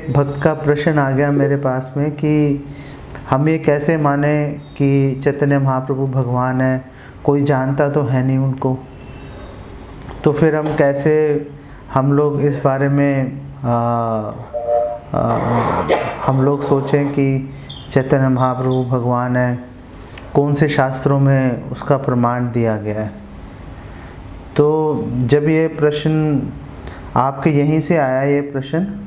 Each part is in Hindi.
एक भक्त का प्रश्न आ गया मेरे पास में कि हम ये कैसे माने कि चैतन्य महाप्रभु भगवान है, कोई जानता तो है नहीं उनको, तो फिर हम कैसे हम लोग इस बारे में हम लोग सोचें कि चैतन्य महाप्रभु भगवान है, कौन से शास्त्रों में उसका प्रमाण दिया गया है। तो जब ये प्रश्न आपके यहीं से आया ये प्रश्न,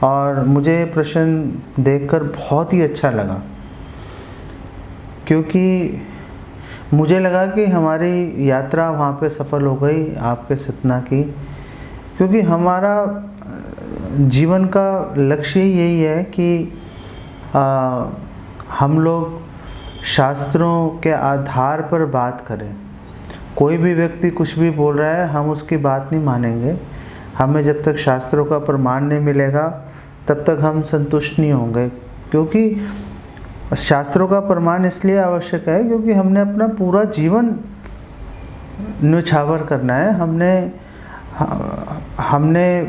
और मुझे ये प्रश्न देखकर बहुत ही अच्छा लगा, क्योंकि मुझे लगा कि हमारी यात्रा वहाँ पे सफल हो गई आपके सतना की, क्योंकि हमारा जीवन का लक्ष्य यही है कि हम लोग शास्त्रों के आधार पर बात करें। कोई भी व्यक्ति कुछ भी बोल रहा है, हम उसकी बात नहीं मानेंगे। हमें जब तक शास्त्रों का प्रमाण नहीं मिलेगा तब तक हम संतुष्ट नहीं होंगे, क्योंकि शास्त्रों का प्रमाण इसलिए आवश्यक है क्योंकि हमने अपना पूरा जीवन न्योछावर करना है। हमने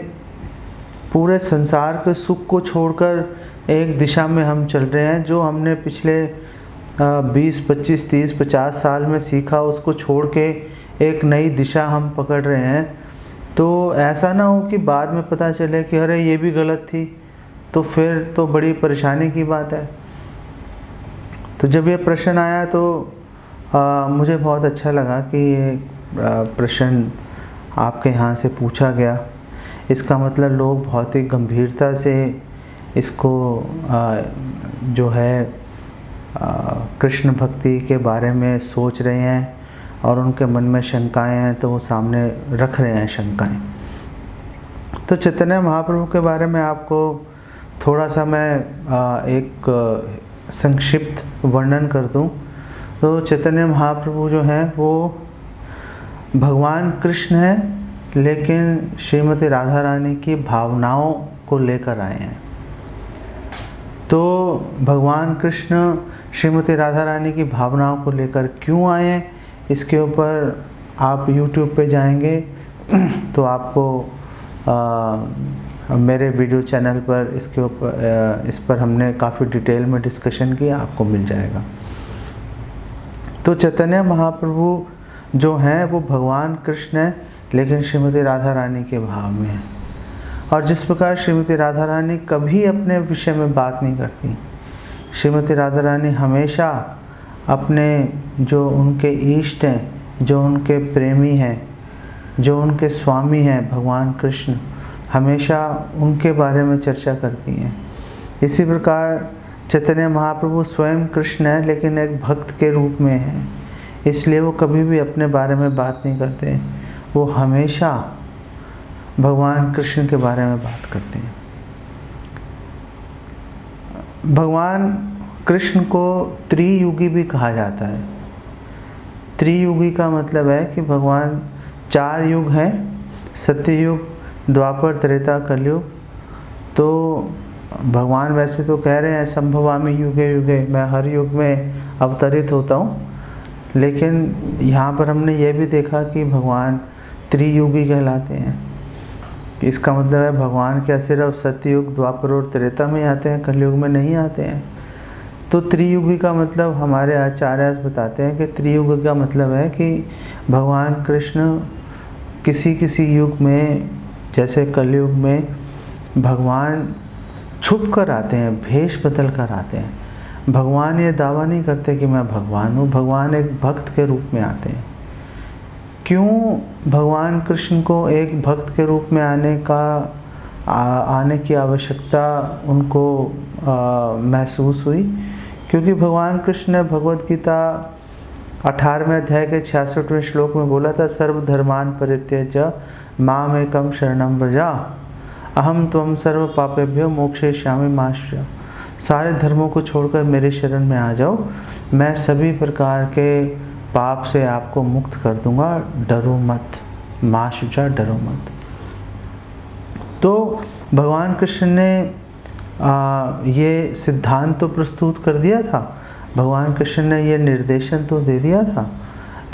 पूरे संसार के सुख को छोड़कर एक दिशा में हम चल रहे हैं। जो हमने पिछले 20, 25, 30, 50 साल में सीखा, उसको छोड़ के एक नई दिशा हम पकड़ रहे हैं। तो ऐसा ना हो कि बाद में पता चले कि अरे ये भी गलत थी, तो फिर तो बड़ी परेशानी की बात है। तो जब ये प्रश्न आया तो मुझे बहुत अच्छा लगा कि ये प्रश्न आपके यहाँ से पूछा गया। इसका मतलब लोग बहुत ही गंभीरता से इसको जो है कृष्ण भक्ति के बारे में सोच रहे हैं, और उनके मन में शंकाएं हैं तो वो सामने रख रहे हैं शंकाएं। तो चैतन्य महाप्रभु के बारे में आपको थोड़ा सा मैं एक संक्षिप्त वर्णन कर दूं। तो चैतन्य महाप्रभु जो हैं वो भगवान कृष्ण हैं, लेकिन श्रीमती राधा रानी की भावनाओं को लेकर आए हैं। तो भगवान कृष्ण श्रीमती राधा रानी की भावनाओं को लेकर क्यों आए हैं, इसके ऊपर आप YouTube पे जाएंगे तो आपको मेरे वीडियो चैनल पर इसके ऊपर इस पर हमने काफ़ी डिटेल में डिस्कशन किया, आपको मिल जाएगा। तो चैतन्य महाप्रभु जो हैं वो भगवान कृष्ण हैं, लेकिन श्रीमती राधा रानी के भाव में है। और जिस प्रकार श्रीमती राधा रानी कभी अपने विषय में बात नहीं करती, श्रीमती राधा रानी हमेशा अपने जो उनके इष्ट हैं, जो उनके प्रेमी हैं, जो उनके स्वामी हैं भगवान कृष्ण, हमेशा उनके बारे में चर्चा करती हैं। इसी प्रकार चैतन्य महाप्रभु स्वयं कृष्ण है, लेकिन एक भक्त के रूप में है, इसलिए वो कभी भी अपने बारे में बात नहीं करते। वो हमेशा भगवान कृष्ण के बारे में बात करते हैं। भगवान कृष्ण को त्रियुगी भी कहा जाता है। त्रियुगी का मतलब है कि भगवान 4 युग हैं, सत्ययुग, द्वापर, त्रेता, कलयुग। तो भगवान वैसे तो कह रहे हैं संभवामि युगे युगे, मैं हर युग में अवतरित होता हूँ, लेकिन यहाँ पर हमने ये भी देखा कि भगवान त्रियुगी कहलाते हैं। इसका मतलब है भगवान क्या सिर्फ सत्ययुग, द्वापर और त्रेता में आते हैं, कलयुग में नहीं आते हैं। तो त्रियुगी का मतलब हमारे आचार्य बताते हैं कि त्रियुग का मतलब है कि भगवान कृष्ण किसी किसी युग में, जैसे कलयुग में भगवान छुप कर आते हैं, भेष बदल कर आते हैं। भगवान ये दावा नहीं करते कि मैं भगवान हूँ, भगवान एक भक्त के रूप में आते हैं। क्यों भगवान कृष्ण को एक भक्त के रूप में आने की आवश्यकता उनको महसूस हुई? क्योंकि भगवान कृष्ण ने भगवद गीता 18वें अध्याय के 66वें श्लोक में बोला था, सर्वधर्मान परित्यज्य माम एकम शरणं व्रज अहम त्वं सर्व पापेभ्यो मोक्षयिष्यामि मा शुचः। सारे धर्मों को छोड़कर मेरे शरण में आ जाओ, मैं सभी प्रकार के पाप से आपको मुक्त कर दूंगा, डरो मत, मा शुचः, डरो मत। तो भगवान कृष्ण ने ये सिद्धांत तो प्रस्तुत कर दिया था, भगवान कृष्ण ने ये निर्देशन तो दे दिया था,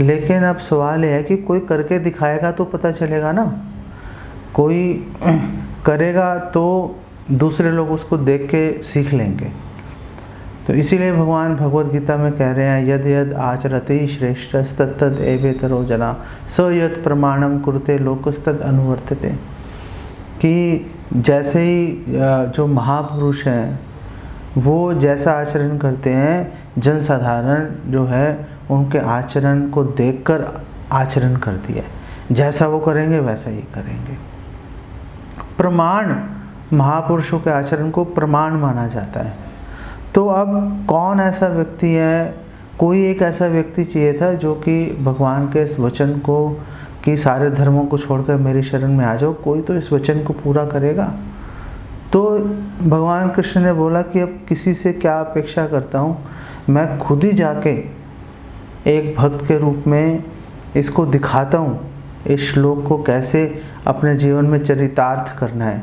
लेकिन अब सवाल यह है कि कोई करके दिखाएगा तो पता चलेगा ना। कोई करेगा तो दूसरे लोग उसको देख के सीख लेंगे। तो इसीलिए भगवान भगवद गीता में कह रहे हैं, यद यद आचरति श्रेष्ठस्तत्तद एवेतरो जना स यत् प्रमाणम कुरुते लोकस्तद अनुवर्तते। कि जैसे ही जो महापुरुष हैं वो जैसा आचरण करते हैं, जनसाधारण जो है उनके आचरण को देखकर आचरण करती है, जैसा वो करेंगे वैसा ही करेंगे। प्रमाण, महापुरुषों के आचरण को प्रमाण माना जाता है। तो अब कौन ऐसा व्यक्ति है, कोई एक ऐसा व्यक्ति चाहिए था जो कि भगवान के इस वचन को कि सारे धर्मों को छोड़कर मेरी शरण में आ जाओ, कोई तो इस वचन को पूरा करेगा। तो भगवान कृष्ण ने बोला कि अब किसी से क्या अपेक्षा करता हूँ, मैं खुद ही जाके एक भक्त के रूप में इसको दिखाता हूँ, इस श्लोक को कैसे अपने जीवन में चरितार्थ करना है,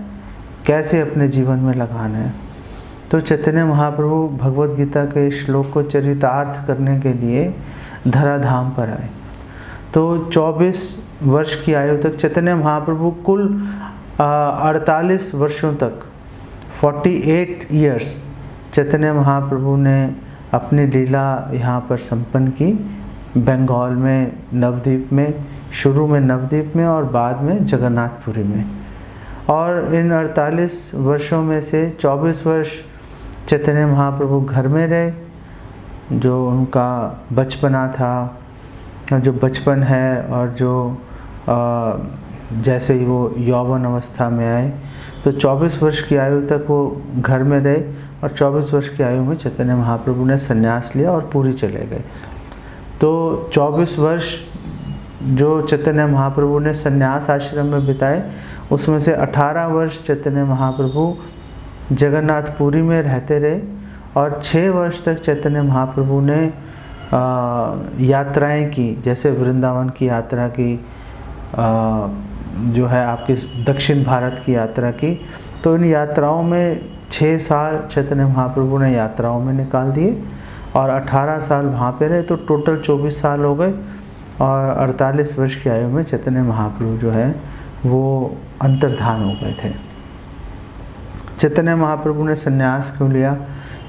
कैसे अपने जीवन में लगाना है। तो चैतन्य महाप्रभु भगवद गीता के श्लोक को चरितार्थ करने के लिए धराधाम पर आए। तो 24 वर्ष की आयु तक चैतन्य महाप्रभु कुल 48 वर्षों तक 48 ईयर्स चैतन्य महाप्रभु ने अपनी लीला यहाँ पर संपन्न की, बंगाल में, नवद्वीप में, शुरू में नवद्वीप में और बाद में जगन्नाथपुरी में। और इन 48 वर्षों में से 24 वर्ष चैतन्य महाप्रभु घर में रहे, जो उनका बचपना था, जो बचपन है, और जो जैसे ही वो यौवन अवस्था में आए तो 24 वर्ष की आयु तक वो घर में रहे, और 24 वर्ष की आयु में चैतन्य महाप्रभु ने संन्यास लिया और पूरी चले गए। तो 24 वर्ष जो चैतन्य महाप्रभु ने संन्यास आश्रम में बिताए, उसमें से 18 वर्ष चैतन्य महाप्रभु जगन्नाथपुरी में रहते रहे, और 6 वर्ष तक चैतन्य महाप्रभु ने यात्राएं की, जैसे वृंदावन की यात्रा की, जो है आपकी दक्षिण भारत की यात्रा की। तो इन यात्राओं में 6 साल चैतन्य महाप्रभु ने यात्राओं में निकाल दिए और 18 साल वहाँ पे रहे, तो टोटल 24 साल हो गए। और 48 वर्ष की आयु में चैतन्य महाप्रभु जो है वो अंतर्धान हो गए थे। चैतन्य महाप्रभु ने संन्यास क्यों लिया?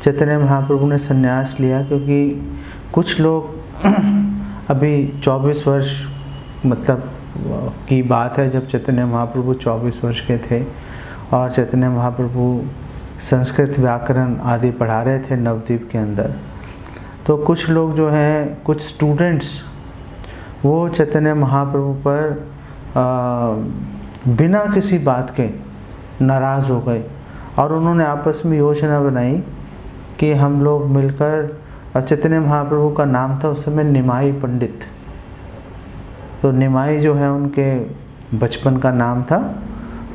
चैतन्य महाप्रभु ने संन्यास लिया क्योंकि कुछ लोग अभी 24 वर्ष मतलब की बात है जब चैतन्य महाप्रभु 24 वर्ष के थे, और चैतन्य महाप्रभु संस्कृत व्याकरण आदि पढ़ा रहे थे नवद्वीप के अंदर। तो कुछ लोग जो हैं, कुछ स्टूडेंट्स, वो चैतन्य महाप्रभु पर बिना किसी बात के नाराज़ हो गए, और उन्होंने आपस में योजना बनाई कि हम लोग मिलकर, और चैतन्य महाप्रभु का नाम था उस समय निमाई पंडित। तो निमाई जो है उनके बचपन का नाम था,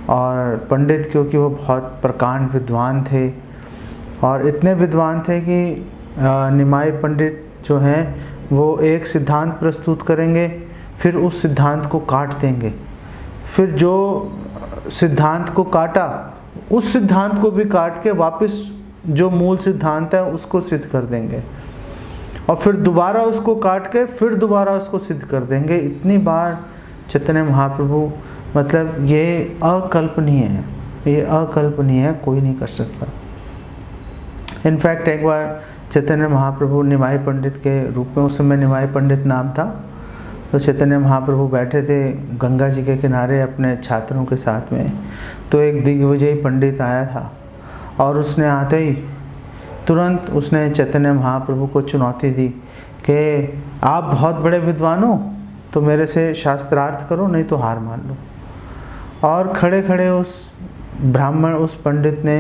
और पंडित क्योंकि वो बहुत प्रकांड विद्वान थे, और इतने विद्वान थे कि निमाई पंडित जो हैं वो एक सिद्धांत प्रस्तुत करेंगे, फिर उस सिद्धांत को काट देंगे, फिर जो सिद्धांत को काटा उस सिद्धांत को भी काट के वापस जो मूल सिद्धांत है उसको सिद्ध कर देंगे, और फिर दोबारा उसको काट के फिर दोबारा उसको सिद्ध कर देंगे। इतनी बार चैतन्य महाप्रभु, मतलब ये अकल्पनीय है, ये अकल्पनीय है, कोई नहीं कर सकता। इनफैक्ट एक बार चैतन्य महाप्रभु निमाई पंडित के रूप में, उस समय निमाई पंडित नाम था, तो चैतन्य महाप्रभु बैठे थे गंगा जी के किनारे अपने छात्रों के साथ में। तो एक दिग्विजयी पंडित आया था, और उसने आते ही तुरंत उसने चैतन्य महाप्रभु को चुनौती दी कि आप बहुत बड़े विद्वान हो तो मेरे से शास्त्रार्थ करो, नहीं तो हार मान लो। और खड़े खड़े उस ब्राह्मण, उस पंडित ने,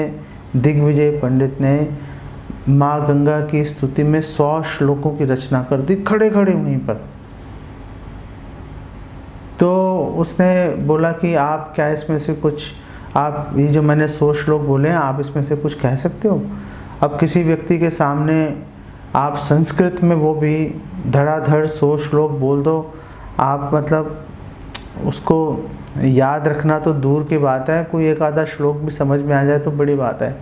दिग्विजय पंडित ने माँ गंगा की स्तुति में 100 श्लोकों की रचना कर दी, खड़े खड़े वहीं पर। तो उसने बोला कि आप क्या इसमें से कुछ, आप ये जो मैंने 100 श्लोक बोले हैं, आप इसमें से कुछ कह सकते हो? अब किसी व्यक्ति के सामने आप संस्कृत में वो भी धड़ाधड़ 100 श्लोक बोल दो, आप मतलब उसको याद रखना तो दूर की बात है, कोई एक आधा श्लोक भी समझ में आ जाए तो बड़ी बात है।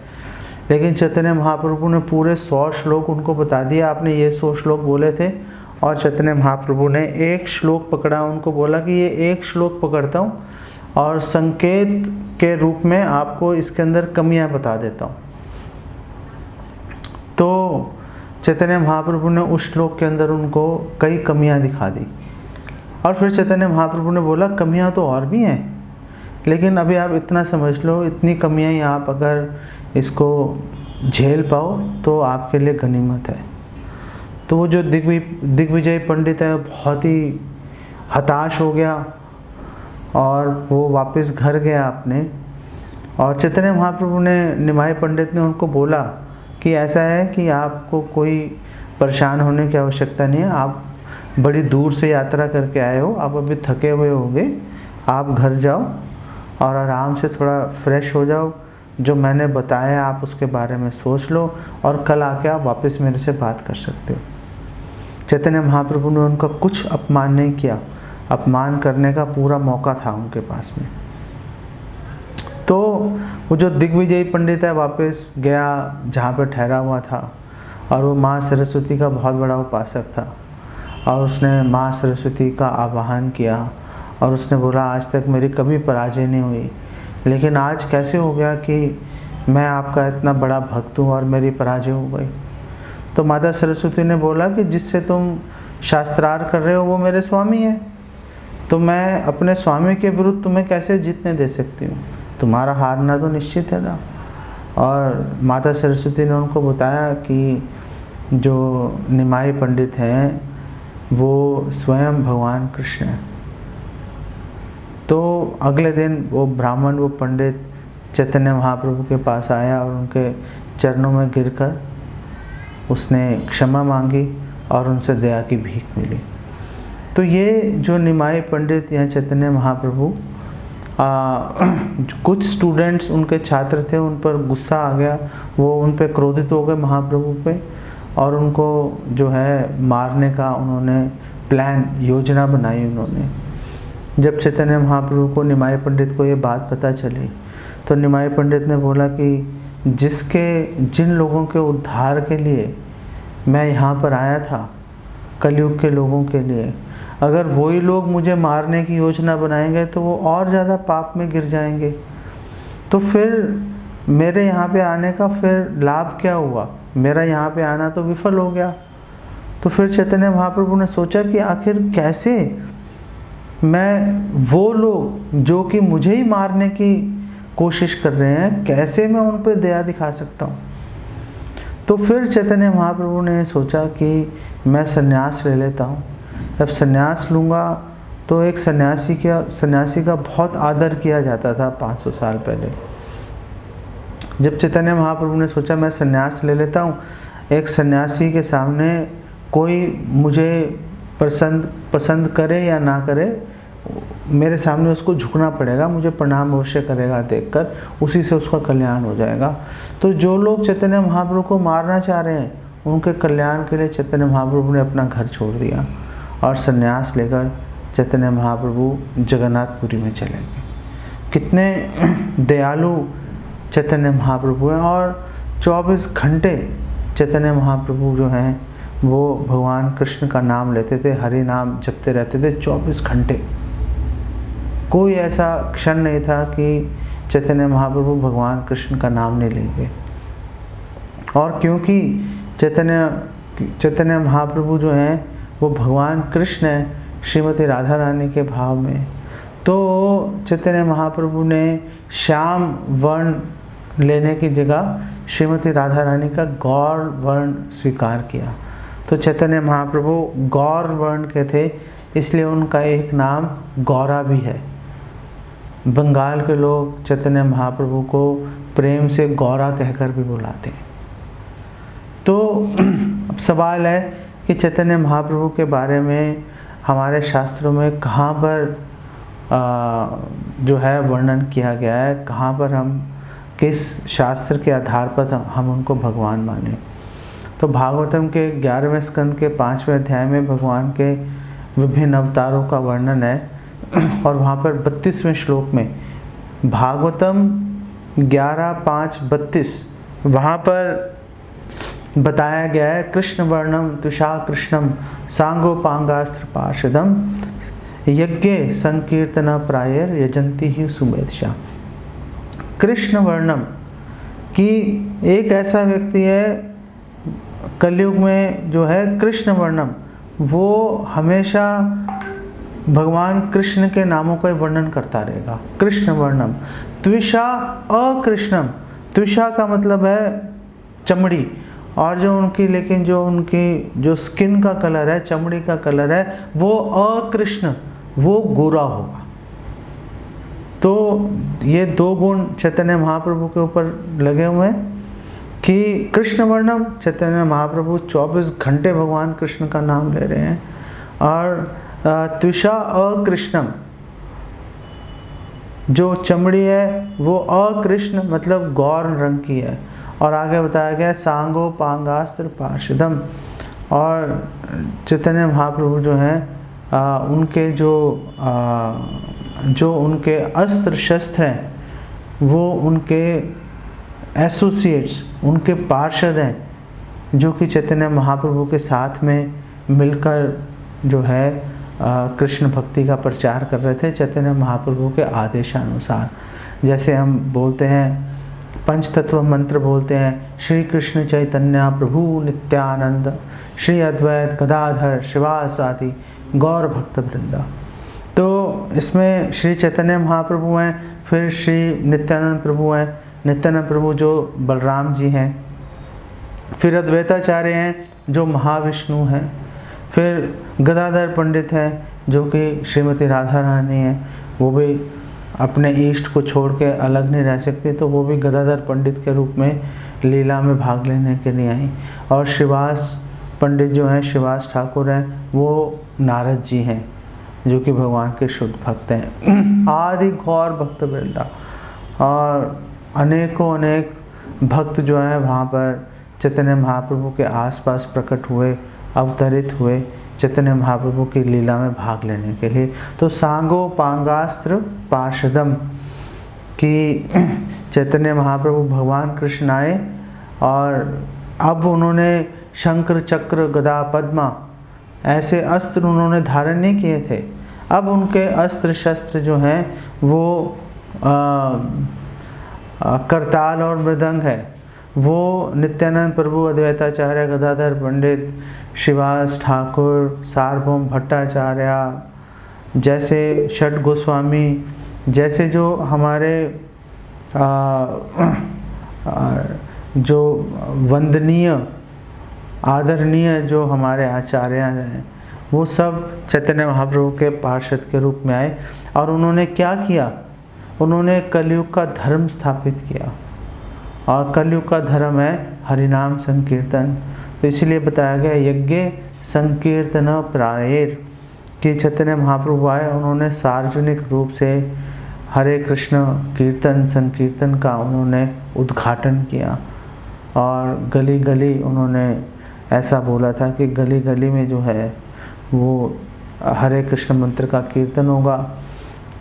लेकिन चैतन्य महाप्रभु ने पूरे 100 श्लोक उनको बता दिया, आपने ये 100 श्लोक बोले थे, और चैतन्य महाप्रभु ने एक श्लोक पकड़ा, उनको बोला कि ये एक श्लोक पकड़ता हूँ, और संकेत के रूप में आपको इसके अंदर कमियां बता देता हूँ। तो चैतन्य महाप्रभु ने उस श्लोक के अंदर उनको कई कमियां दिखा दी, और फिर चैतन्य महाप्रभु ने बोला कमियां तो और भी हैं, लेकिन अभी आप इतना समझ लो, इतनी कमियां ही आप अगर इसको झेल पाओ तो आपके लिए गनीमत है। तो वो जो दिग्विजय पंडित है बहुत ही हताश हो गया और वो वापस घर गया अपने। और चैतन्य महाप्रभु ने, निमाई पंडित ने उनको बोला कि ऐसा है कि आपको कोई परेशान होने की आवश्यकता नहीं है, आप बड़ी दूर से यात्रा करके आए हो, आप अभी थके हुए होंगे, आप घर जाओ और आराम से थोड़ा फ्रेश हो जाओ, जो मैंने बताया आप उसके बारे में सोच लो और कल आके आप वापस मेरे से बात कर सकते हो। चैतन्य महाप्रभु ने उनका कुछ अपमान नहीं किया, अपमान करने का पूरा मौका था उनके पास में। तो वो जो दिग्विजयी पंडित है वापस गया जहाँ पर ठहरा हुआ था, और वो माँ सरस्वती का बहुत बड़ा उपासक था, और उसने माँ सरस्वती का आवाहन किया और उसने बोला आज तक मेरी कभी पराजय नहीं हुई, लेकिन आज कैसे हो गया कि मैं आपका इतना बड़ा भक्त हूँ और मेरी पराजय हो गई। तो माता सरस्वती ने बोला कि जिससे तुम शास्त्रार्थ कर रहे हो वो मेरे स्वामी हैं, तो मैं अपने स्वामी के विरुद्ध तुम्हें कैसे जीतने दे सकती हूँ, तुम्हारा हारना तो निश्चित है था। और माता सरस्वती ने उनको बताया कि जो निमाई पंडित हैं वो स्वयं भगवान कृष्ण हैं। तो अगले दिन वो ब्राह्मण, वो पंडित चैतन्य महाप्रभु के पास आया और उनके चरणों में गिरकर उसने क्षमा मांगी और उनसे दया की भीख मिली। तो ये जो निमाई पंडित या चैतन्य महाप्रभु, कुछ स्टूडेंट्स उनके छात्र थे, उन पर गुस्सा आ गया, वो उन पे क्रोधित हो गए महाप्रभु पे, और उनको जो है मारने का उन्होंने प्लान, योजना बनाई उन्होंने। जब चैतन्य महाप्रभु को, निमाई पंडित को ये बात पता चली, तो निमाई पंडित ने बोला कि जिन लोगों के उद्धार के लिए मैं यहाँ पर आया था, कलयुग के लोगों के लिए, अगर वही लोग मुझे मारने की योजना बनाएंगे तो वो और ज़्यादा पाप में गिर जाएंगे, तो फिर मेरे यहाँ पे आने का फिर लाभ क्या हुआ, मेरा यहाँ पे आना तो विफल हो गया। तो फिर चैतन्य महाप्रभु ने सोचा कि आखिर कैसे मैं, वो लोग जो कि मुझे ही मारने की कोशिश कर रहे हैं, कैसे मैं उन पर दया दिखा सकता हूँ। तो फिर चैतन्य महाप्रभु ने सोचा कि मैं संन्यास ले लेता हूँ। जब संन्यास लूँगा तो एक सन्यासी का बहुत आदर किया जाता था 500 साल पहले। जब चैतन्य महाप्रभु ने सोचा मैं संन्यास ले लेता हूँ, एक सन्यासी के सामने कोई मुझे पसंद करे या ना करे, मेरे सामने उसको झुकना पड़ेगा, मुझे प्रणाम अवश्य करेगा देखकर, उसी से उसका कल्याण हो जाएगा। तो जो लोग चैतन्य महाप्रभु को मारना चाह रहे हैं, उनके कल्याण के लिए चैतन्य महाप्रभु ने अपना घर छोड़ दिया और संन्यास लेकर चैतन्य महाप्रभु जगन्नाथपुरी में चले गए। कितने दयालु चैतन्य महाप्रभु हैं, और 24 घंटे चैतन्य महाप्रभु जो हैं वो भगवान कृष्ण का नाम लेते थे, हरि नाम जपते रहते थे 24 घंटे। कोई ऐसा क्षण नहीं था कि चैतन्य महाप्रभु भगवान कृष्ण का नाम नहीं लेंगे। और क्योंकि चैतन्य महाप्रभु जो हैं वो भगवान कृष्ण हैं श्रीमती राधा रानी के भाव में, तो चैतन्य महाप्रभु ने श्याम वर्ण लेने की जगह श्रीमती राधा रानी का गौर वर्ण स्वीकार किया। तो चैतन्य महाप्रभु गौर वर्ण के थे, इसलिए उनका एक नाम गौरा भी है। बंगाल के लोग चैतन्य महाप्रभु को प्रेम से गौरा कहकर भी बुलाते हैं। तो अब सवाल है कि चैतन्य महाप्रभु के बारे में हमारे शास्त्रों में कहाँ पर जो है वर्णन किया गया है, कहाँ पर हम किस शास्त्र के आधार पर हम उनको भगवान माने। तो भागवतम के 11वें स्कंद के 5वें अध्याय में भगवान के विभिन्न अवतारों का वर्णन है, और वहाँ पर 32वें श्लोक में भागवतम 11:5-32 वहाँ पर बताया गया है, कृष्ण वर्णम तुषा कृष्णम सांगोपांगास्त्र पार्षदम यज्ञ संकीर्तना प्रायर यजंती ही सुमेधशा। कृष्ण वर्णम, कि एक ऐसा व्यक्ति है कलयुग में जो है कृष्ण वर्णम, वो हमेशा भगवान कृष्ण के नामों का वर्णन करता रहेगा। कृष्ण वर्णम। त्विषा अकृष्णम, त्विषा का मतलब है चमड़ी, और जो उनकी जो स्किन का कलर है, चमड़ी का कलर है, वो अकृष्ण, वो गोरा होगा। तो ये दो गुण चैतन्य महाप्रभु के ऊपर लगे हुए हैं कि कृष्ण वर्णम, चैतन्य महाप्रभु 24 घंटे भगवान कृष्ण का नाम ले रहे हैं, और त्विषा अकृष्णम, जो चमड़ी है वो अकृष्ण मतलब गौर रंग की है। और आगे बताया गया सांगो पांगास्त्र पार्षदम, और चैतन्य महाप्रभु जो हैं उनके जो उनके अस्त्र शस्त्र हैं वो उनके एसोसिएट्स, उनके पार्षद हैं, जो कि चैतन्य महाप्रभु के साथ में मिलकर जो है कृष्ण भक्ति का प्रचार कर रहे थे चैतन्य महाप्रभु के आदेशानुसार। जैसे हम बोलते हैं पंच तत्व मंत्र बोलते हैं, श्री कृष्ण चैतन्य प्रभु नित्यानंद, श्री अद्वैत गदाधर शिवास आदि गौर भक्त वृंदा। तो इसमें श्री चैतन्य महाप्रभु हैं, फिर श्री नित्यानंद प्रभु हैं, नित्यानंद प्रभु जो बलराम जी हैं, फिर अद्वैताचार्य हैं जो महाविष्णु हैं, फिर गदाधर पंडित हैं जो कि श्रीमती राधा रानी हैं, वो भी अपने ईष्ट को छोड़ के अलग नहीं रह सकती, तो वो भी गदाधर पंडित के रूप में लीला में भाग लेने के लिए आई। और श्रीवास पंडित जो हैं, श्रीवास ठाकुर हैं, वो नारद जी हैं जो कि भगवान के शुद्ध भक्त हैं। आदि घौर भक्त वृंदा, और अनेकों अनेक भक्त जो हैं वहाँ पर चैतन्य महाप्रभु के आसपास प्रकट हुए, अवतरित हुए चैतन्य महाप्रभु की लीला में भाग लेने के लिए। तो सांगो पांगास्त्र पार्षदम, कि चैतन्य महाप्रभु भगवान कृष्ण आए और अब उन्होंने शंकर चक्र गदा पद्मा ऐसे अस्त्र उन्होंने धारण नहीं किए थे। अब उनके अस्त्र शस्त्र जो हैं वो करताल और मृदंग है। वो नित्यानंद प्रभु, अद्वैताचार्य, गदाधर पंडित, श्रीवास ठाकुर, सार्वभौम भट्टाचार्य जैसे, षट गोस्वामी जैसे जो हमारे जो वंदनीय आदरणीय जो हमारे आचार्य हैं, वो सब चैतन्य महाप्रभु के पार्षद के रूप में आए। और उन्होंने क्या किया? उन्होंने कलयुग का धर्म स्थापित किया, और कलयुग का धर्म है हरिनाम संकीर्तन। तो इसलिए बताया गया यज्ञ संकीर्तन प्रायेर, कि चैतन्य महाप्रभु आए, उन्होंने सार्वजनिक रूप से हरे कृष्ण कीर्तन संकीर्तन का उन्होंने उद्घाटन किया। और गली गली उन्होंने ऐसा बोला था कि गली गली में जो है वो हरे कृष्ण मंत्र का कीर्तन होगा।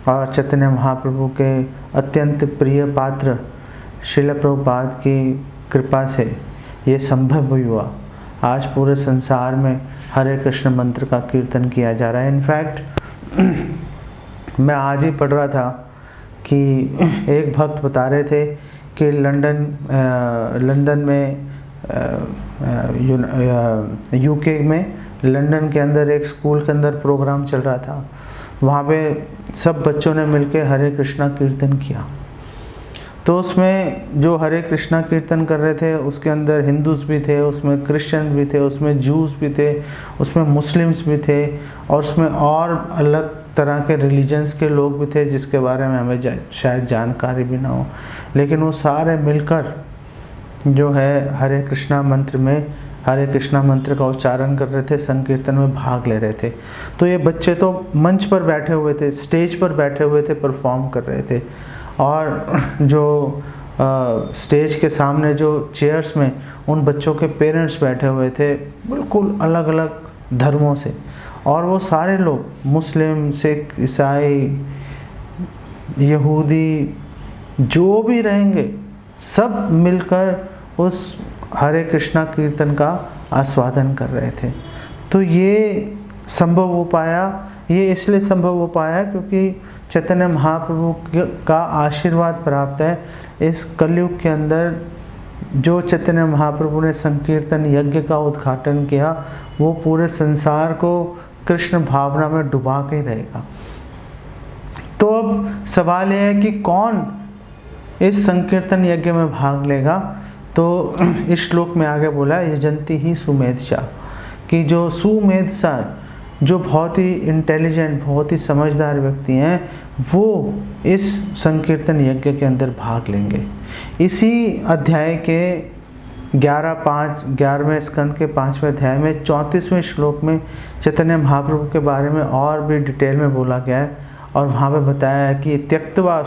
और चैतन्य महाप्रभु के अत्यंत प्रिय पात्र श्रील प्रभुपाद की कृपा से ये संभव हुआ। आज पूरे संसार में हरे कृष्ण मंत्र का कीर्तन किया जा रहा है। इनफैक्ट मैं आज ही पढ़ रहा था कि एक भक्त बता रहे थे कि लंदन में यूके में लंदन के अंदर एक स्कूल के अंदर प्रोग्राम चल रहा था। वहाँ पे सब बच्चों ने मिलकर हरे कृष्णा कीर्तन किया। तो उसमें जो हरे कृष्णा कीर्तन कर रहे थे उसके अंदर हिंदूज भी थे, उसमें क्रिश्चियन भी थे, उसमें जूस भी थे, उसमें मुस्लिम्स भी थे, और उसमें और अलग तरह के रिलीजन्स के लोग भी थे जिसके बारे में हमें शायद जानकारी भी ना हो। लेकिन वो सारे मिलकर जो है हरे कृष्णा मंत्र में हरे कृष्णा मंत्र का उच्चारण कर रहे थे, संकीर्तन में भाग ले रहे थे। तो ये बच्चे तो मंच पर बैठे हुए थे, स्टेज पर बैठे हुए थे, परफॉर्म कर रहे थे। और जो स्टेज के सामने जो चेयर्स में उन बच्चों के पेरेंट्स बैठे हुए थे, बिल्कुल अलग अलग धर्मों से। और वो सारे लोग मुस्लिम, सिख, ईसाई, यहूदी जो भी रहेंगे, सब मिलकर उस हरे कृष्णा कीर्तन का आस्वादन कर रहे थे। तो ये संभव हो पाया, ये इसलिए संभव हो पाया क्योंकि चैतन्य महाप्रभु का आशीर्वाद प्राप्त है। इस कलयुग के अंदर जो चैतन्य महाप्रभु ने संकीर्तन यज्ञ का उद्घाटन किया, वो पूरे संसार को कृष्ण भावना में डुबा के रहेगा। तो अब सवाल यह है कि कौन इस संकीर्तन यज्ञ में भाग लेगा। तो इस श्लोक में आगे बोला यजंती ही सुमेधसा, कि जो सुमेधसा, जो बहुत ही इंटेलिजेंट, बहुत ही समझदार व्यक्ति हैं, वो इस संकीर्तन यज्ञ के अंदर भाग लेंगे। इसी अध्याय के 11वें स्कंद के 5वें अध्याय में 34वें श्लोक में चैतन्य महाप्रभु के बारे में और भी डिटेल में बोला गया है, और वहाँ पे बताया है कि त्यक्तवा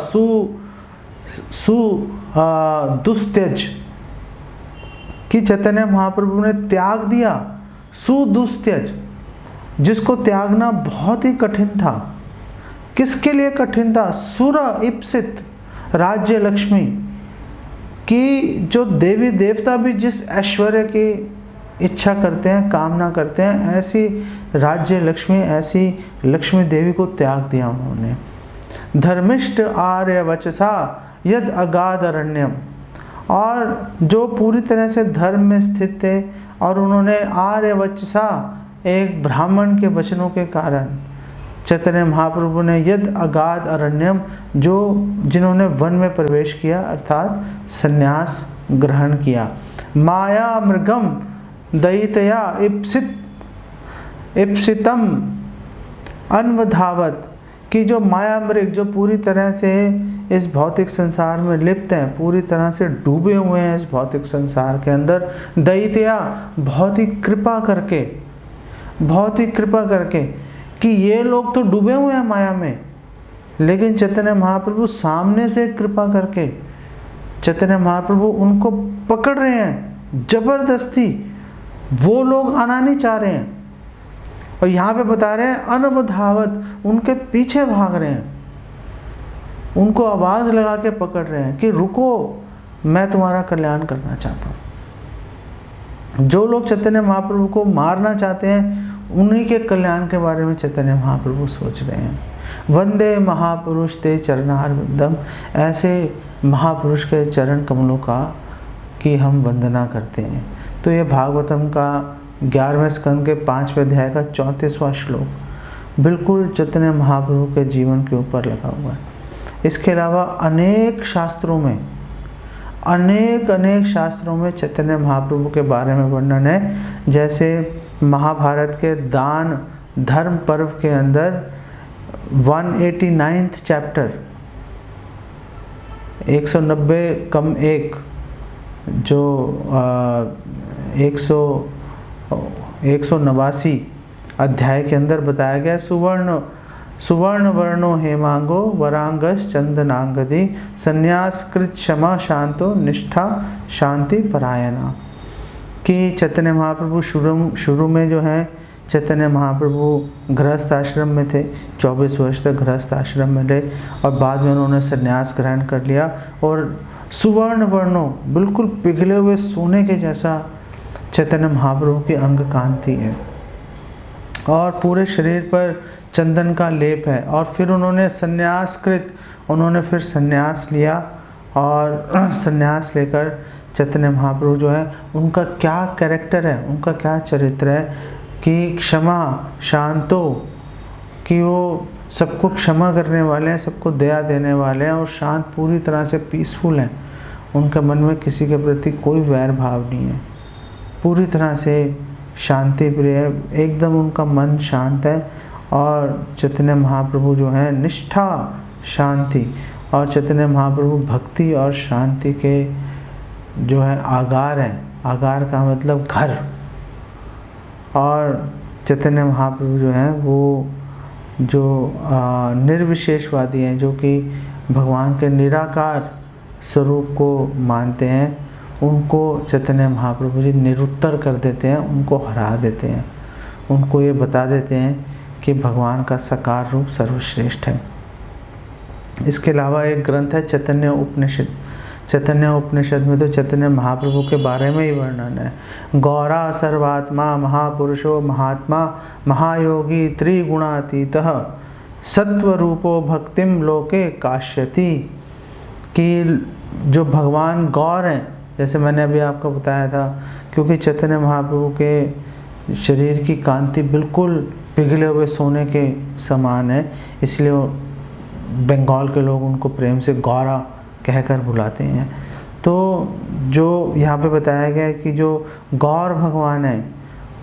दुस्त्यज, कि चैतन्य महाप्रभु ने त्याग दिया सुदुस्त्यज, जिसको त्यागना बहुत ही कठिन था। किसके लिए कठिन था? सुर इप्सित राज्य लक्ष्मी, कि जो देवी देवता भी जिस ऐश्वर्य की इच्छा करते हैं, कामना करते हैं, ऐसी राज्य लक्ष्मी, ऐसी लक्ष्मी देवी को त्याग दिया उन्होंने। धर्मिष्ठ आर्य वचसा यद अगाध अरण्यम, और जो पूरी तरह से धर्म में स्थित थे, और उन्होंने आर्य वचसा, एक ब्राह्मण के वचनों के कारण चैतन्य महाप्रभु ने यद अगाध अरण्यम, जो जिन्होंने वन में प्रवेश किया, अर्थात संन्यास ग्रहण किया। माया मृगम दयितया इप्सितम अन्वधावत, कि जो माया मृग, जो पूरी तरह से इस भौतिक संसार में लिप्त हैं, पूरी तरह से डूबे हुए हैं इस भौतिक संसार के अंदर, दयितया, बहुत ही कृपा करके, कि ये लोग तो डूबे हुए हैं माया में, लेकिन चैतन्य महाप्रभु सामने से कृपा करके, चैतन्य महाप्रभु उनको पकड़ रहे हैं जबरदस्ती, वो लोग आना नहीं चाह रहे हैं। और यहाँ पे बता रहे हैं अनवधावत, उनके पीछे भाग रहे हैं, उनको आवाज़ लगा के पकड़ रहे हैं कि रुको, मैं तुम्हारा कल्याण करना चाहता हूँ। जो लोग चैतन्य महाप्रभु को मारना चाहते हैं, उन्हीं के कल्याण के बारे में चैतन्य महाप्रभु सोच रहे हैं। वंदे महापुरुष ते चरणारविंदम, ऐसे महापुरुष के चरण कमलों का की हम वंदना करते हैं। तो ये भागवतम का 11वें स्कंद के 5वें अध्याय का 34वां श्लोक बिल्कुल चैतन्य महाप्रभु के जीवन के ऊपर लगा हुआ है। इसके अलावा अनेक शास्त्रों में चैतन्य महाप्रभु के बारे में वर्णन है। जैसे महाभारत के दान धर्म पर्व के अंदर 189th चैप्टर 190 कम 1 जो 189 अध्याय के अंदर बताया गया, सुवर्ण वर्णो हेमांगो वरांगस चंदनांगदी संन्यास कृत क्षमा शांतो निष्ठा शांति परायणा, कि चैतन्य महाप्रभु शुरू में जो है, चैतन्य महाप्रभु गृहस्थ आश्रम में थे, 24 वर्ष तक गृहस्थ आश्रम में रहे, और बाद में उन्होंने संन्यास ग्रहण कर लिया। और सुवर्ण वर्णों, बिल्कुल पिघले हुए सोने के जैसा चैतन्य महाप्रभु की अंग कांति है, और पूरे शरीर पर चंदन का लेप है। और फिर उन्होंने उन्होंने फिर संन्यास लिया, और संन्यास लेकर चैतन्य महाप्रभु जो है, उनका क्या कैरेक्टर है, उनका क्या चरित्र है, कि क्षमा शांतो, कि वो सबको क्षमा करने वाले हैं, सबको दया देने वाले हैं, और शांत, पूरी तरह से पीसफुल हैं। उनके मन में किसी के प्रति कोई वैर भाव नहीं है, पूरी तरह से शांति प्रिय है, एकदम उनका मन शांत है। और चैतन्य महाप्रभु जो है निष्ठा शांति, और चैतन्य महाप्रभु भक्ति और शांति के जो है आगार हैं। आगार का मतलब घर। और चैतन्य महाप्रभु जो हैं वो जो निर्विशेषवादी हैं, जो कि भगवान के निराकार स्वरूप को मानते हैं, उनको चैतन्य महाप्रभु जी निरुत्तर कर देते हैं, उनको हरा देते हैं, उनको ये बता देते हैं कि भगवान का साकार रूप सर्वश्रेष्ठ है। इसके अलावा एक ग्रंथ है चैतन्य उपनिषद। चैतन्य उपनिषद में तो चैतन्य महाप्रभु के बारे में ही वर्णन है। गौरा सर्वात्मा महापुरुषो महात्मा महायोगी त्रिगुणातीतः सत्वरूपो भक्तिम लोके काश्यति, कि जो भगवान गौर हैं, जैसे मैंने अभी आपको बताया था, क्योंकि चैतन्य महाप्रभु के शरीर की कांति बिल्कुल पिघले हुए सोने के समान है, इसलिए बंगाल के लोग उनको प्रेम से गौरा कहकर बुलाते हैं। तो जो यहाँ पे बताया गया है कि जो गौर भगवान है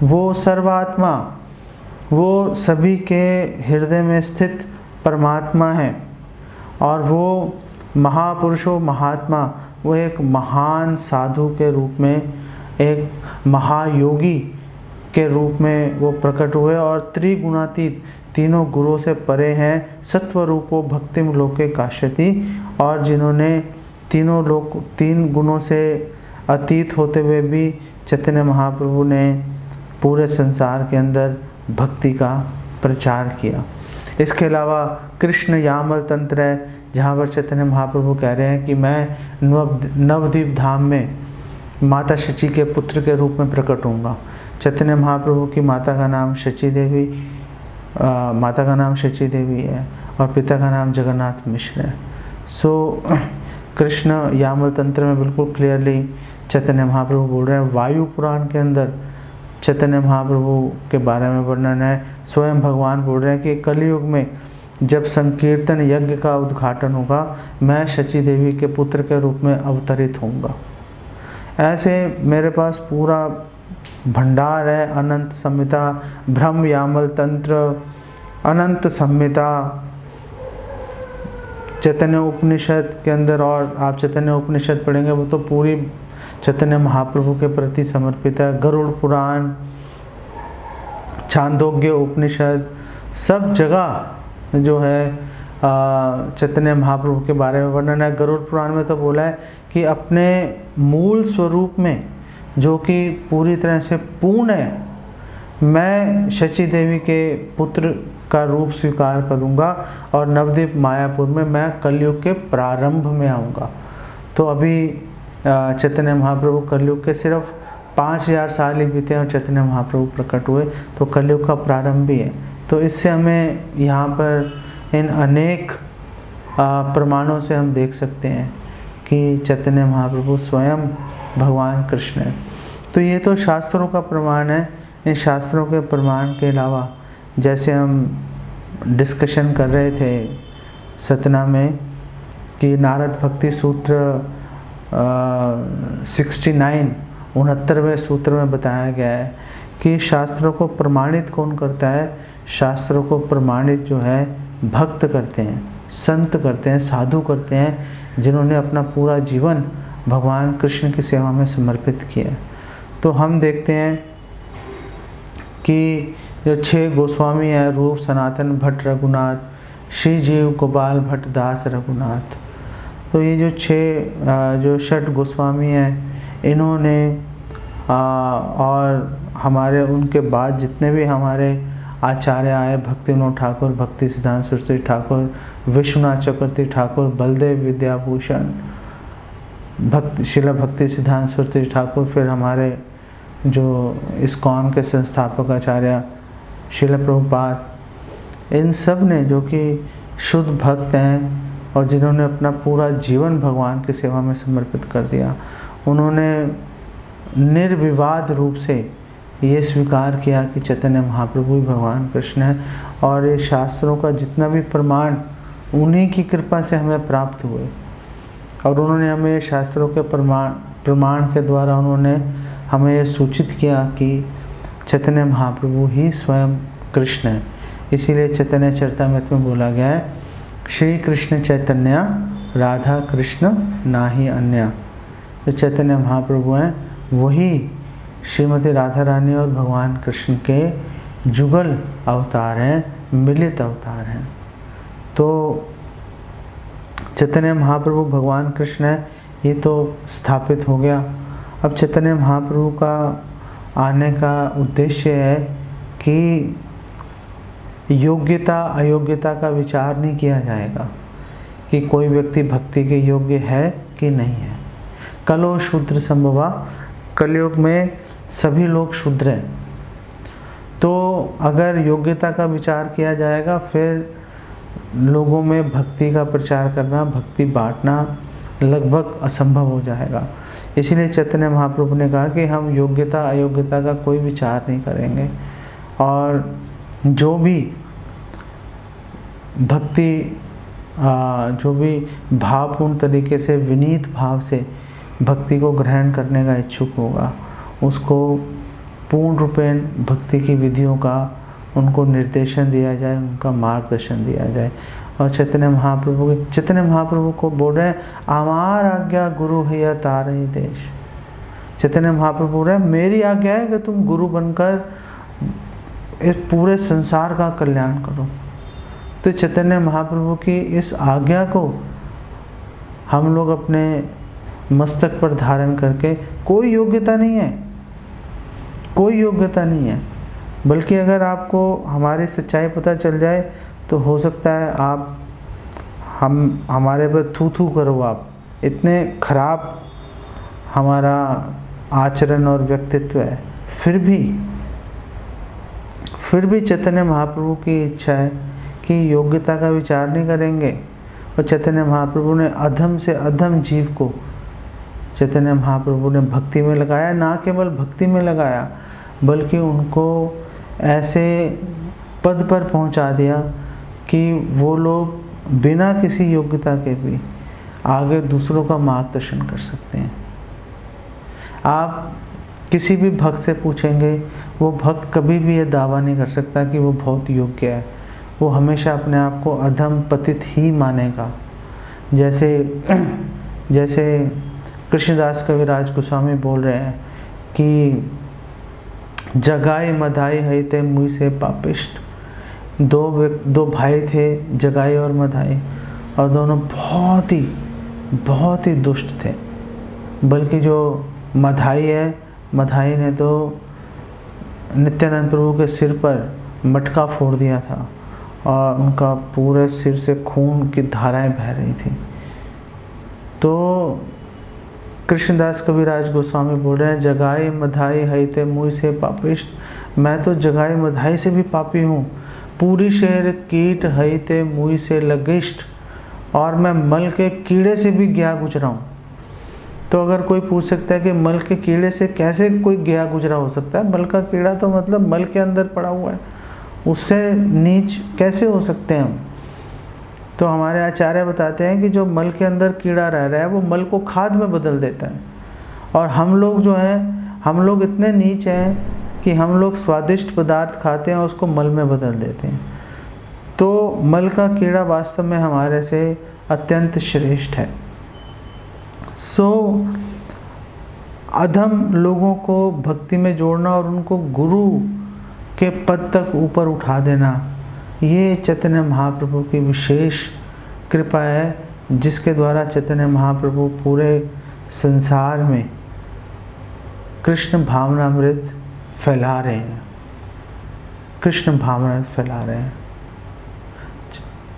वो सर्वात्मा, वो सभी के हृदय में स्थित परमात्मा है, और वो महापुरुषो महात्मा, वो एक महान साधु के रूप में, एक महायोगी के रूप में वो प्रकट हुए, और त्रिगुणातीत, तीनों गुणों से परे हैं। सत्वरूपो भक्तिम लोके काश्यति, और जिन्होंने तीन गुणों से अतीत होते हुए भी चैतन्य महाप्रभु ने पूरे संसार के अंदर भक्ति का प्रचार किया। इसके अलावा कृष्ण यामल तंत्र है, जहाँ पर चैतन्य महाप्रभु कह रहे हैं कि मैं नवद्वीप धाम में माता शची के पुत्र के रूप में प्रकट होऊंगा। चैतन्य महाप्रभु की माता का नाम शची देवी है और पिता का नाम जगन्नाथ मिश्र है। सो कृष्ण यामल तंत्र में बिल्कुल क्लियरली चैतन्य महाप्रभु बोल रहे हैं। वायु पुराण के अंदर चैतन्य महाप्रभु के बारे में वर्णन है। स्वयं भगवान बोल रहे हैं कि कलयुग में जब संकीर्तन यज्ञ का उद्घाटन होगा, मैं शची देवी के पुत्र के रूप में अवतरित होऊंगा। ऐसे मेरे पास पूरा भंडार है, अनंत संहिता, ब्रह्म यामल तंत्र, अनंत संहिता, चैतन्य उपनिषद के अंदर, और आप चैतन्य उपनिषद पढ़ेंगे वो तो पूरी चैतन्य महाप्रभु के प्रति समर्पित है। गरुड़ पुराण, छांदोग्य उपनिषद, सब जगह जो है चैतन्य महाप्रभु के बारे में वर्णन है। गरुड़ पुराण में तो बोला है कि अपने मूल स्वरूप में, जो कि पूरी तरह से पूर्ण है, मैं शची देवी के पुत्र का रूप स्वीकार करूंगा और नवद्वीप मायापुर में मैं कलयुग के प्रारंभ में आऊँगा। तो अभी चैतन्य महाप्रभु कलयुग के सिर्फ 5000 साल ही बीते और चैतन्य महाप्रभु प्रकट हुए, तो कलयुग का प्रारंभ भी है। तो इससे हमें यहाँ पर इन अनेक प्रमाणों से हम देख सकते हैं कि चैतन्य महाप्रभु स्वयं भगवान कृष्ण है। तो ये तो शास्त्रों का प्रमाण है। इन शास्त्रों के प्रमाण के अलावा, जैसे हम डिस्कशन कर रहे थे सतना में कि नारद भक्ति सूत्र 69वें सूत्र में बताया गया है कि शास्त्रों को प्रमाणित कौन करता है। शास्त्रों को प्रमाणित जो है भक्त करते हैं, संत करते हैं, साधु करते हैं, जिन्होंने अपना पूरा जीवन भगवान कृष्ण की सेवा में समर्पित किया है। तो हम देखते हैं कि जो 6 गोस्वामी हैं, रूप सनातन भट्ट रघुनाथ, श्री जीव गोपाल भट्ट दास रघुनाथ, तो ये जो 6 गोस्वामी हैं, इन्होंने और हमारे उनके बाद जितने भी हमारे आचार्य आए, भक्ति विनोद ठाकुर, भक्ति सिद्धांत सरस्वती ठाकुर, विश्वनाथ चक्रवर्ती ठाकुर, बलदेव विद्याभूषण, शिला भक्ति सिद्धांत सरस्वती ठाकुर, फिर हमारे जो इस्कॉन के संस्थापक आचार्य शिला प्रभुपाद, इन सब ने, जो कि शुद्ध भक्त हैं और जिन्होंने अपना पूरा जीवन भगवान की सेवा में समर्पित कर दिया, उन्होंने निर्विवाद रूप से ये स्वीकार किया कि चैतन्य महाप्रभु ही भगवान कृष्ण है। और ये शास्त्रों का जितना भी प्रमाण उन्हीं की कृपा से हमें प्राप्त हुए, और उन्होंने हमें शास्त्रों के प्रमाण के द्वारा उन्होंने हमें ये सूचित किया कि चैतन्य महाप्रभु ही स्वयं कृष्ण है। इसीलिए चैतन्य चरितामृत में बोला गया है, श्री कृष्ण चैतन्य राधा कृष्ण नाही अन्य। जो चैतन्य महाप्रभु हैं वही श्रीमती राधा रानी और भगवान कृष्ण के जुगल अवतार हैं, मिलित अवतार हैं। तो चैतन्य महाप्रभु भगवान कृष्ण है, ये तो स्थापित हो गया। अब चैतन्य महाप्रभु का आने का उद्देश्य है कि योग्यता अयोग्यता का विचार नहीं किया जाएगा कि कोई व्यक्ति भक्ति के योग्य है कि नहीं है। कलो शूद्र संभवा, कलयुग में सभी लोग शूद्र हैं। तो अगर योग्यता का विचार किया जाएगा, फिर लोगों में भक्ति का प्रचार करना, भक्ति बांटना लगभग असंभव हो जाएगा। इसलिए चैतन्य महाप्रभु ने कहा कि हम योग्यता अयोग्यता का कोई विचार नहीं करेंगे, और जो भी भक्ति जो भी भावपूर्ण तरीके से, विनीत भाव से भक्ति को ग्रहण करने का इच्छुक होगा, उसको पूर्ण रूपेण भक्ति की विधियों का उनको निर्देशन दिया जाए, उनका मार्गदर्शन दिया जाए। और चैतन्य महाप्रभु को बोल रहे हैं, आमार आज्ञा गुरु है या तारही देश। चैतन्य महाप्रभु बोल रहे हैं, मेरी आज्ञा है कि तुम गुरु बनकर इस पूरे संसार का कल्याण करो। तो चैतन्य महाप्रभु की इस आज्ञा को हम लोग अपने मस्तक पर धारण करके, कोई योग्यता नहीं है, कोई योग्यता नहीं है, बल्कि अगर आपको हमारी सच्चाई पता चल जाए तो हो सकता है आप हमारे पर थू थू करो, आप इतने खराब हमारा आचरण और व्यक्तित्व है। फिर भी चैतन्य महाप्रभु की इच्छा है कि योग्यता का विचार नहीं करेंगे। और चैतन्य महाप्रभु ने अधम से अधम जीव को चैतन्य महाप्रभु ने भक्ति में लगाया। ना केवल भक्ति में लगाया, बल्कि उनको ऐसे पद पर पहुंचा दिया कि वो लोग बिना किसी योग्यता के भी आगे दूसरों का मार्गदर्शन कर सकते हैं। आप किसी भी भक्त से पूछेंगे, वो भक्त कभी भी ये दावा नहीं कर सकता कि वो बहुत योग्य है। वो हमेशा अपने आप को अधम पतित ही मानेगा। जैसे कृष्णदास कविराज गोस्वामी बोल रहे हैं कि जगाई मधाई है ते मुँह से पापिष्ट। दो भाई थे, जगाई और मधाई, और दोनों बहुत ही दुष्ट थे। बल्कि जो मधाई है, मधाई ने तो नित्यानंद प्रभु के सिर पर मटका फोड़ दिया था और उनका पूरे सिर से खून की धाराएं बह रही थी। तो कृष्णदास कविराज गोस्वामी बोल रहे हैं, जगाई मधाई है ते मुँह से पापिष्ट। मैं तो जगाई मधाई से भी पापी हूँ। पूरी शहर कीट है ते मुँह से लगिष्ट, और मैं मल के कीड़े से भी गया गुजरा हूँ। तो अगर कोई पूछ सकता है कि मल के कीड़े से कैसे कोई गया गुजरा हो सकता है, मल का कीड़ा तो मतलब मल के अंदर पड़ा हुआ है, उससे नीच कैसे हो सकते हैं हम। तो हमारे आचार्य बताते हैं कि जो मल के अंदर कीड़ा रह रहा है वो मल को खाद में बदल देता है। और हम लोग जो हैं, हम लोग इतने नीच हैं कि हम लोग स्वादिष्ट पदार्थ खाते हैं और उसको मल में बदल देते हैं। तो मल का कीड़ा वास्तव में हमारे से अत्यंत श्रेष्ठ है। अधम लोगों को भक्ति में जोड़ना और उनको गुरु के पद तक ऊपर उठा देना, ये चैतन्य महाप्रभु की विशेष कृपा है, जिसके द्वारा चैतन्य महाप्रभु पूरे संसार में कृष्ण भावनामृत फैला रहे हैं, कृष्ण भावनामृत फैला रहे हैं।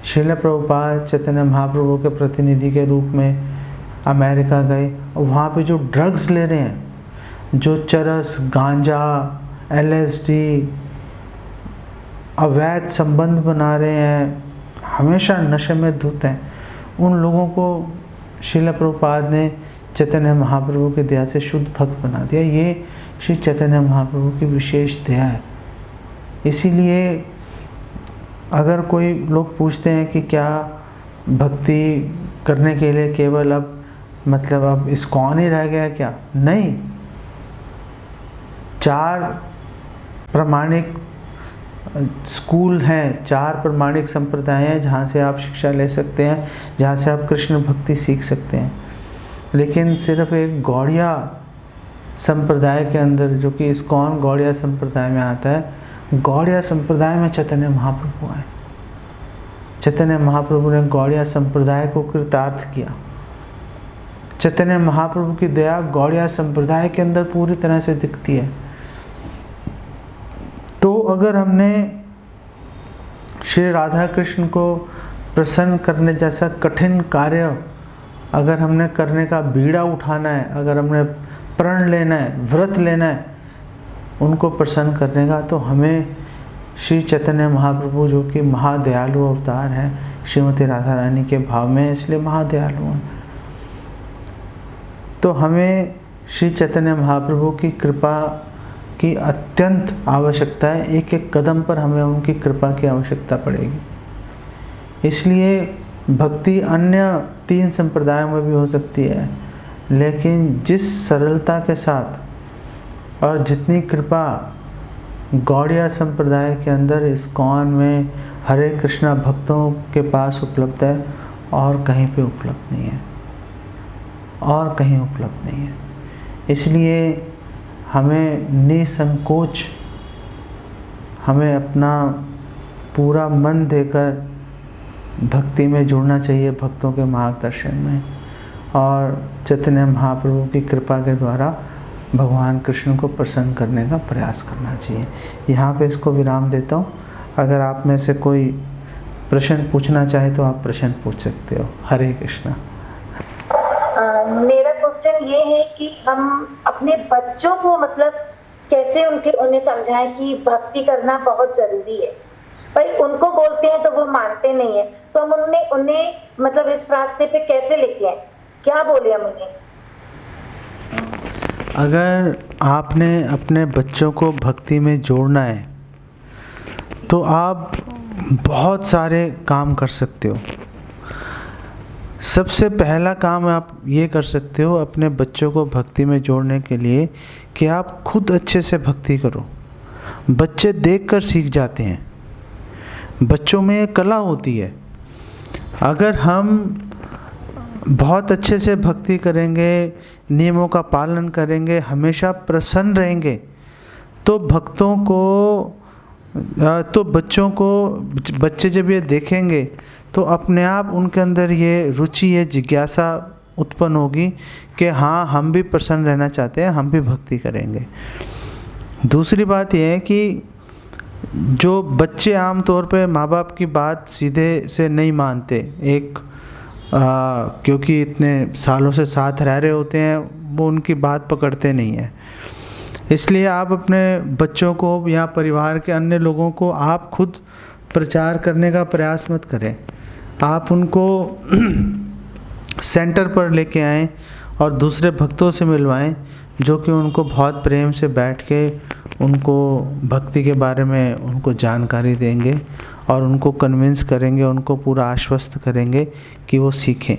श्रील प्रभुपाद चैतन्य महाप्रभु के प्रतिनिधि के रूप में अमेरिका गए और वहाँ पे जो ड्रग्स ले रहे हैं, जो चरस, गांजा, LSD, अवैध संबंध बना रहे हैं, हमेशा नशे में धुत हैं, उन लोगों को श्रील प्रभुपाद ने चैतन्य महाप्रभु की दया से शुद्ध भक्त बना दिया। ये श्री चैतन्य महाप्रभु की विशेष दया है। इसीलिए अगर कोई लोग पूछते हैं कि क्या भक्ति करने के लिए केवल अब इस्कॉन ही रह गया क्या? नहीं, 4 प्रमाणिक स्कूल हैं, 4 प्रमाणिक संप्रदाय हैं जहाँ से आप शिक्षा ले सकते हैं, जहाँ से आप कृष्ण भक्ति सीख सकते हैं। लेकिन सिर्फ एक गौड़िया संप्रदाय के अंदर, जो कि इस्कॉन गौड़िया संप्रदाय में आता है, गौड़िया संप्रदाय में चैतन्य महाप्रभु आए। चैतन्य महाप्रभु ने गौड़िया संप्रदाय को कृतार्थ किया। चैतन्य महाप्रभु की दया गौड़िया संप्रदाय के अंदर पूरी तरह से दिखती है। तो अगर हमने श्री राधा कृष्ण को प्रसन्न करने जैसा कठिन कार्य अगर हमने करने का बीड़ा उठाना है, अगर हमने प्रण लेना है, व्रत लेना है उनको प्रसन्न करने का, तो हमें श्री चैतन्य महाप्रभु जो कि महादयालु अवतार हैं, श्रीमती राधा रानी के भाव में, इसलिए महादयालु हैं। तो हमें श्री चैतन्य महाप्रभु की कृपा की अत्यंत आवश्यकता है। एक एक कदम पर हमें उनकी कृपा की आवश्यकता पड़ेगी। इसलिए भक्ति अन्य 3 संप्रदायों में भी हो सकती है, लेकिन जिस सरलता के साथ और जितनी कृपा गौड़िया संप्रदाय के अंदर, इस्कॉन में हरे कृष्णा भक्तों के पास उपलब्ध है, और कहीं पे उपलब्ध नहीं है, और कहीं उपलब्ध नहीं है। इसलिए हमें निसंकोच, हमें अपना पूरा मन देकर भक्ति में जुड़ना चाहिए, भक्तों के मार्गदर्शन में, और चैतन्य महाप्रभु की कृपा के द्वारा भगवान कृष्ण को प्रसन्न करने का प्रयास करना चाहिए। यहाँ पे इसको विराम देता हूँ। अगर आप में से कोई प्रश्न पूछना चाहे तो आप प्रश्न पूछ सकते हो। हरे कृष्णा। मेरा क्वेश्चन ये है कि हम अपने बच्चों को मतलब कैसे उन्हें समझाएं कि भक्ति करना बहुत जरूरी है। भाई उनको बोलते हैं तो वो मानते नहीं है, तो हम उन्हें मतलब इस रास्ते पे कैसे लेके आए, क्या बोले हम उन्हें? अगर आपने अपने बच्चों को भक्ति में जोड़ना है तो आप बहुत सारे काम कर सकते हो। सबसे पहला काम आप ये कर सकते हो अपने बच्चों को भक्ति में जोड़ने के लिए कि आप खुद अच्छे से भक्ति करो। बच्चे देखकर सीख जाते हैं, बच्चों में एक कला होती है। अगर हम बहुत अच्छे से भक्ति करेंगे, नियमों का पालन करेंगे, हमेशा प्रसन्न रहेंगे, तो भक्तों को, तो बच्चों को, बच्चे जब ये देखेंगे तो अपने आप उनके अंदर ये रुचि, ये जिज्ञासा उत्पन्न होगी कि हाँ, हम भी प्रसन्न रहना चाहते हैं, हम भी भक्ति करेंगे। दूसरी बात यह है कि जो बच्चे आम तौर पे माँ बाप की बात सीधे से नहीं मानते, क्योंकि इतने सालों से साथ रह रहे होते हैं, वो उनकी बात पकड़ते नहीं हैं। इसलिए आप अपने बच्चों को या परिवार के अन्य लोगों को आप खुद प्रचार करने का प्रयास मत करें। आप उनको सेंटर पर लेके आएं और दूसरे भक्तों से मिलवाएं, जो कि उनको बहुत प्रेम से बैठ के उनको भक्ति के बारे में उनको जानकारी देंगे और उनको कन्विंस करेंगे, उनको पूरा आश्वस्त करेंगे कि वो सीखें।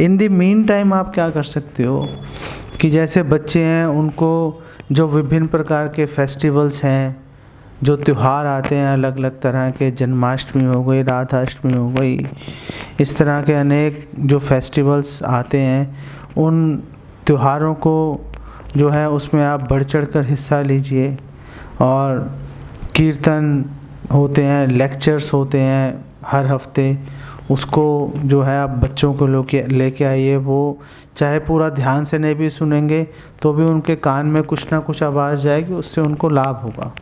इन द मीन टाइम आप क्या कर सकते हो कि जैसे बच्चे हैं, उनको जो विभिन्न प्रकार के फेस्टिवल्स हैं, जो त्यौहार आते हैं अलग अलग तरह के, जन्माष्टमी हो गई, राधाष्टमी हो गई, इस तरह के अनेक जो फेस्टिवल्स आते हैं, उन त्योहारों को जो है उसमें आप बढ़ चढ़ कर हिस्सा लीजिए। और कीर्तन होते हैं, लेक्चर्स होते हैं हर हफ्ते, उसको जो है आप बच्चों को लेके आइए। वो चाहे पूरा ध्यान से नहीं भी सुनेंगे तो भी उनके कान में कुछ ना कुछ आवाज़ जाएगी, उससे उनको लाभ होगा।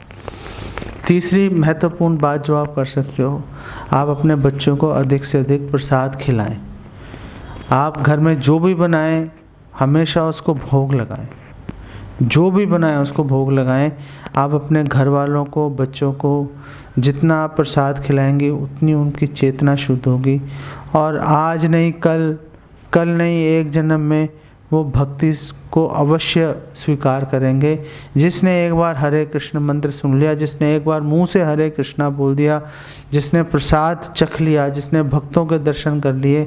तीसरी महत्वपूर्ण बात जो आप कर सकते हो, आप अपने बच्चों को अधिक से अधिक प्रसाद खिलाएं। आप घर में जो भी बनाएं हमेशा उसको भोग लगाएं, जो भी बनाएं उसको भोग लगाएं। आप अपने घर वालों को, बच्चों को जितना आप प्रसाद खिलाएंगे उतनी उनकी चेतना शुद्ध होगी, और आज नहीं कल नहीं, एक जन्म में वो भक्ति को अवश्य स्वीकार करेंगे। जिसने एक बार हरे कृष्ण मंत्र सुन लिया, जिसने एक बार मुंह से हरे कृष्णा बोल दिया, जिसने प्रसाद चख लिया, जिसने भक्तों के दर्शन कर लिए,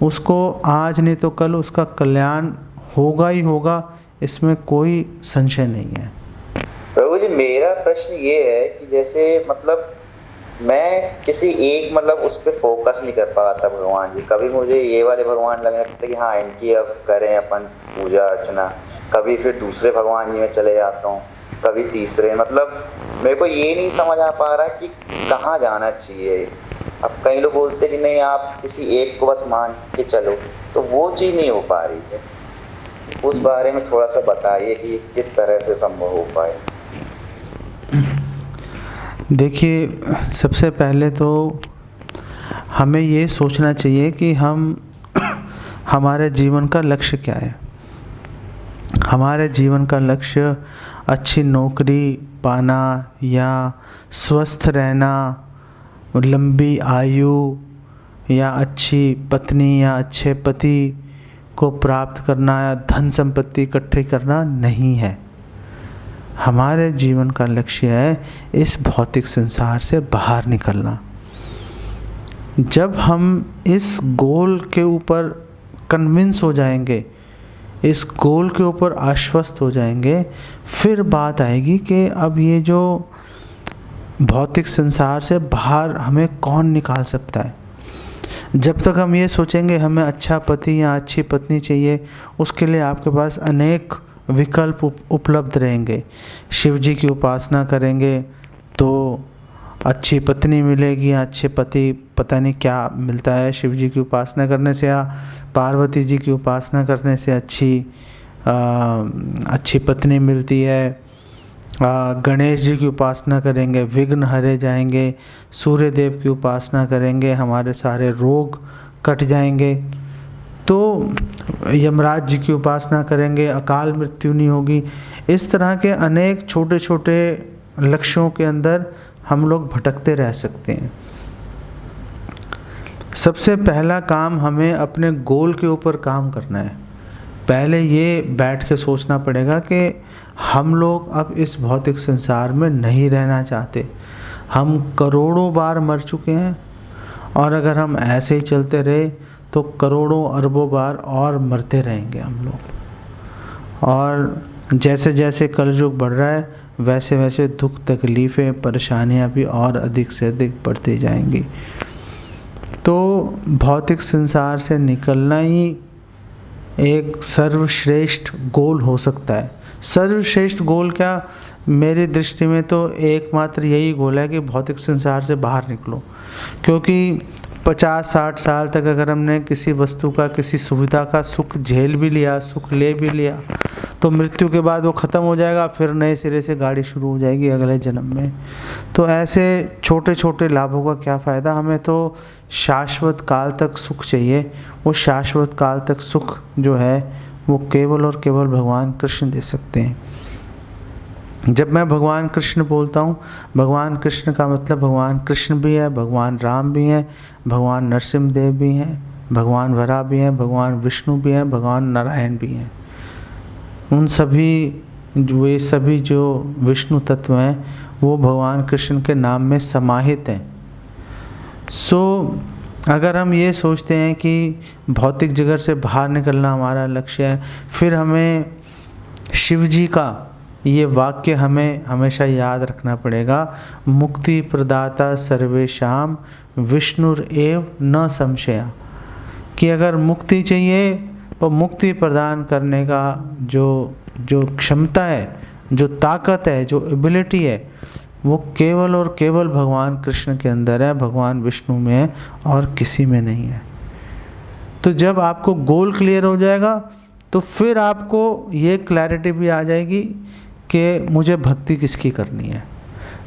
उसको आज नहीं तो कल उसका कल्याण होगा ही होगा, इसमें कोई संशय नहीं है। प्रभु जी, मेरा प्रश्न ये है कि जैसे मतलब मैं किसी एक मतलब उस पर फोकस नहीं कर पाता भगवान जी। कभी मुझे ये वाले भगवान लगने लगते कि हाँ इनकी अब करें अपन पूजा अर्चना, कभी फिर दूसरे भगवान जी में चले जाता हूँ, कभी तीसरे। मतलब मेरे को ये नहीं समझ आ पा रहा कि कहाँ जाना चाहिए। अब कई लोग बोलते कि नहीं आप किसी एक को बस मान के चलो, तो वो चीज़ नहीं हो पा रही है। उस बारे में थोड़ा सा बताइए कि किस तरह से संभव हो पाए। देखिए, सबसे पहले तो हमें ये सोचना चाहिए कि हमारे जीवन का लक्ष्य क्या है। हमारे जीवन का लक्ष्य अच्छी नौकरी पाना या स्वस्थ रहना, लंबी आयु या अच्छी पत्नी या अच्छे पति को प्राप्त करना या धन संपत्ति इकट्ठी करना नहीं है। हमारे जीवन का लक्ष्य है इस भौतिक संसार से बाहर निकलना। जब हम इस गोल के ऊपर कन्विंस हो जाएंगे, इस गोल के ऊपर आश्वस्त हो जाएंगे, फिर बात आएगी कि अब ये जो भौतिक संसार से बाहर हमें कौन निकाल सकता है। जब तक हम ये सोचेंगे हमें अच्छा पति या अच्छी पत्नी चाहिए, उसके लिए आपके पास अनेक विकल्प उपलब्ध रहेंगे। शिव जी की उपासना करेंगे तो अच्छी पत्नी मिलेगी या अच्छे पति, पता नहीं क्या मिलता है शिव जी की उपासना करने से, या पार्वती जी की उपासना करने से अच्छी पत्नी मिलती है। गणेश जी की उपासना करेंगे, विघ्न हरे जाएंगे। सूर्य देव की उपासना करेंगे, हमारे सारे रोग कट जाएंगे। तो यमराज जी की उपासना करेंगे, अकाल मृत्यु नहीं होगी। इस तरह के अनेक छोटे छोटे लक्ष्यों के अंदर हम लोग भटकते रह सकते हैं। सबसे पहला काम हमें अपने गोल के ऊपर काम करना है। पहले ये बैठ के सोचना पड़ेगा कि हम लोग अब इस भौतिक संसार में नहीं रहना चाहते। हम करोड़ों बार मर चुके हैं और अगर हम ऐसे ही चलते रहे तो करोड़ों अरबों बार और मरते रहेंगे हम लोग। और जैसे जैसे कलयुग बढ़ रहा है वैसे वैसे दुख तकलीफ़ें परेशानियां भी और अधिक से अधिक बढ़ती जाएंगी। तो भौतिक संसार से निकलना ही एक सर्वश्रेष्ठ गोल हो सकता है। सर्वश्रेष्ठ गोल क्या, मेरी दृष्टि में तो एकमात्र यही गोल है कि भौतिक संसार से बाहर निकलो। क्योंकि 50-60 साल तक अगर हमने किसी वस्तु का, किसी सुविधा का सुख झेल भी लिया, सुख ले भी लिया, तो मृत्यु के बाद वो ख़त्म हो जाएगा, फिर नए सिरे से गाड़ी शुरू हो जाएगी अगले जन्म में। तो ऐसे छोटे छोटे लाभों का क्या फ़ायदा। हमें तो शाश्वत काल तक सुख चाहिए। वो शाश्वत काल तक सुख जो है वो केवल और केवल भगवान कृष्ण दे सकते हैं। जब मैं भगवान कृष्ण बोलता हूँ, भगवान कृष्ण का मतलब भगवान कृष्ण भी है, भगवान राम भी हैं, भगवान नरसिंहदेव भी हैं, भगवान वराह भी हैं, भगवान विष्णु भी हैं, भगवान नारायण भी हैं। उन सभी वे सभी जो विष्णु तत्व हैं वो भगवान कृष्ण के नाम में समाहित हैं। अगर हम ये सोचते हैं कि भौतिक जगत से बाहर निकलना हमारा लक्ष्य है, फिर हमें शिव जी का ये वाक्य हमें हमेशा याद रखना पड़ेगा, मुक्ति प्रदाता सर्वेशाम विष्णुरेव न संशया। कि अगर मुक्ति चाहिए तो मुक्ति प्रदान करने का जो क्षमता है, जो ताकत है, जो एबिलिटी है, वो केवल और केवल भगवान कृष्ण के अंदर है, भगवान विष्णु में है और किसी में नहीं है। तो जब आपको गोल क्लियर हो जाएगा तो फिर आपको ये क्लैरिटी भी आ जाएगी कि मुझे भक्ति किसकी करनी है।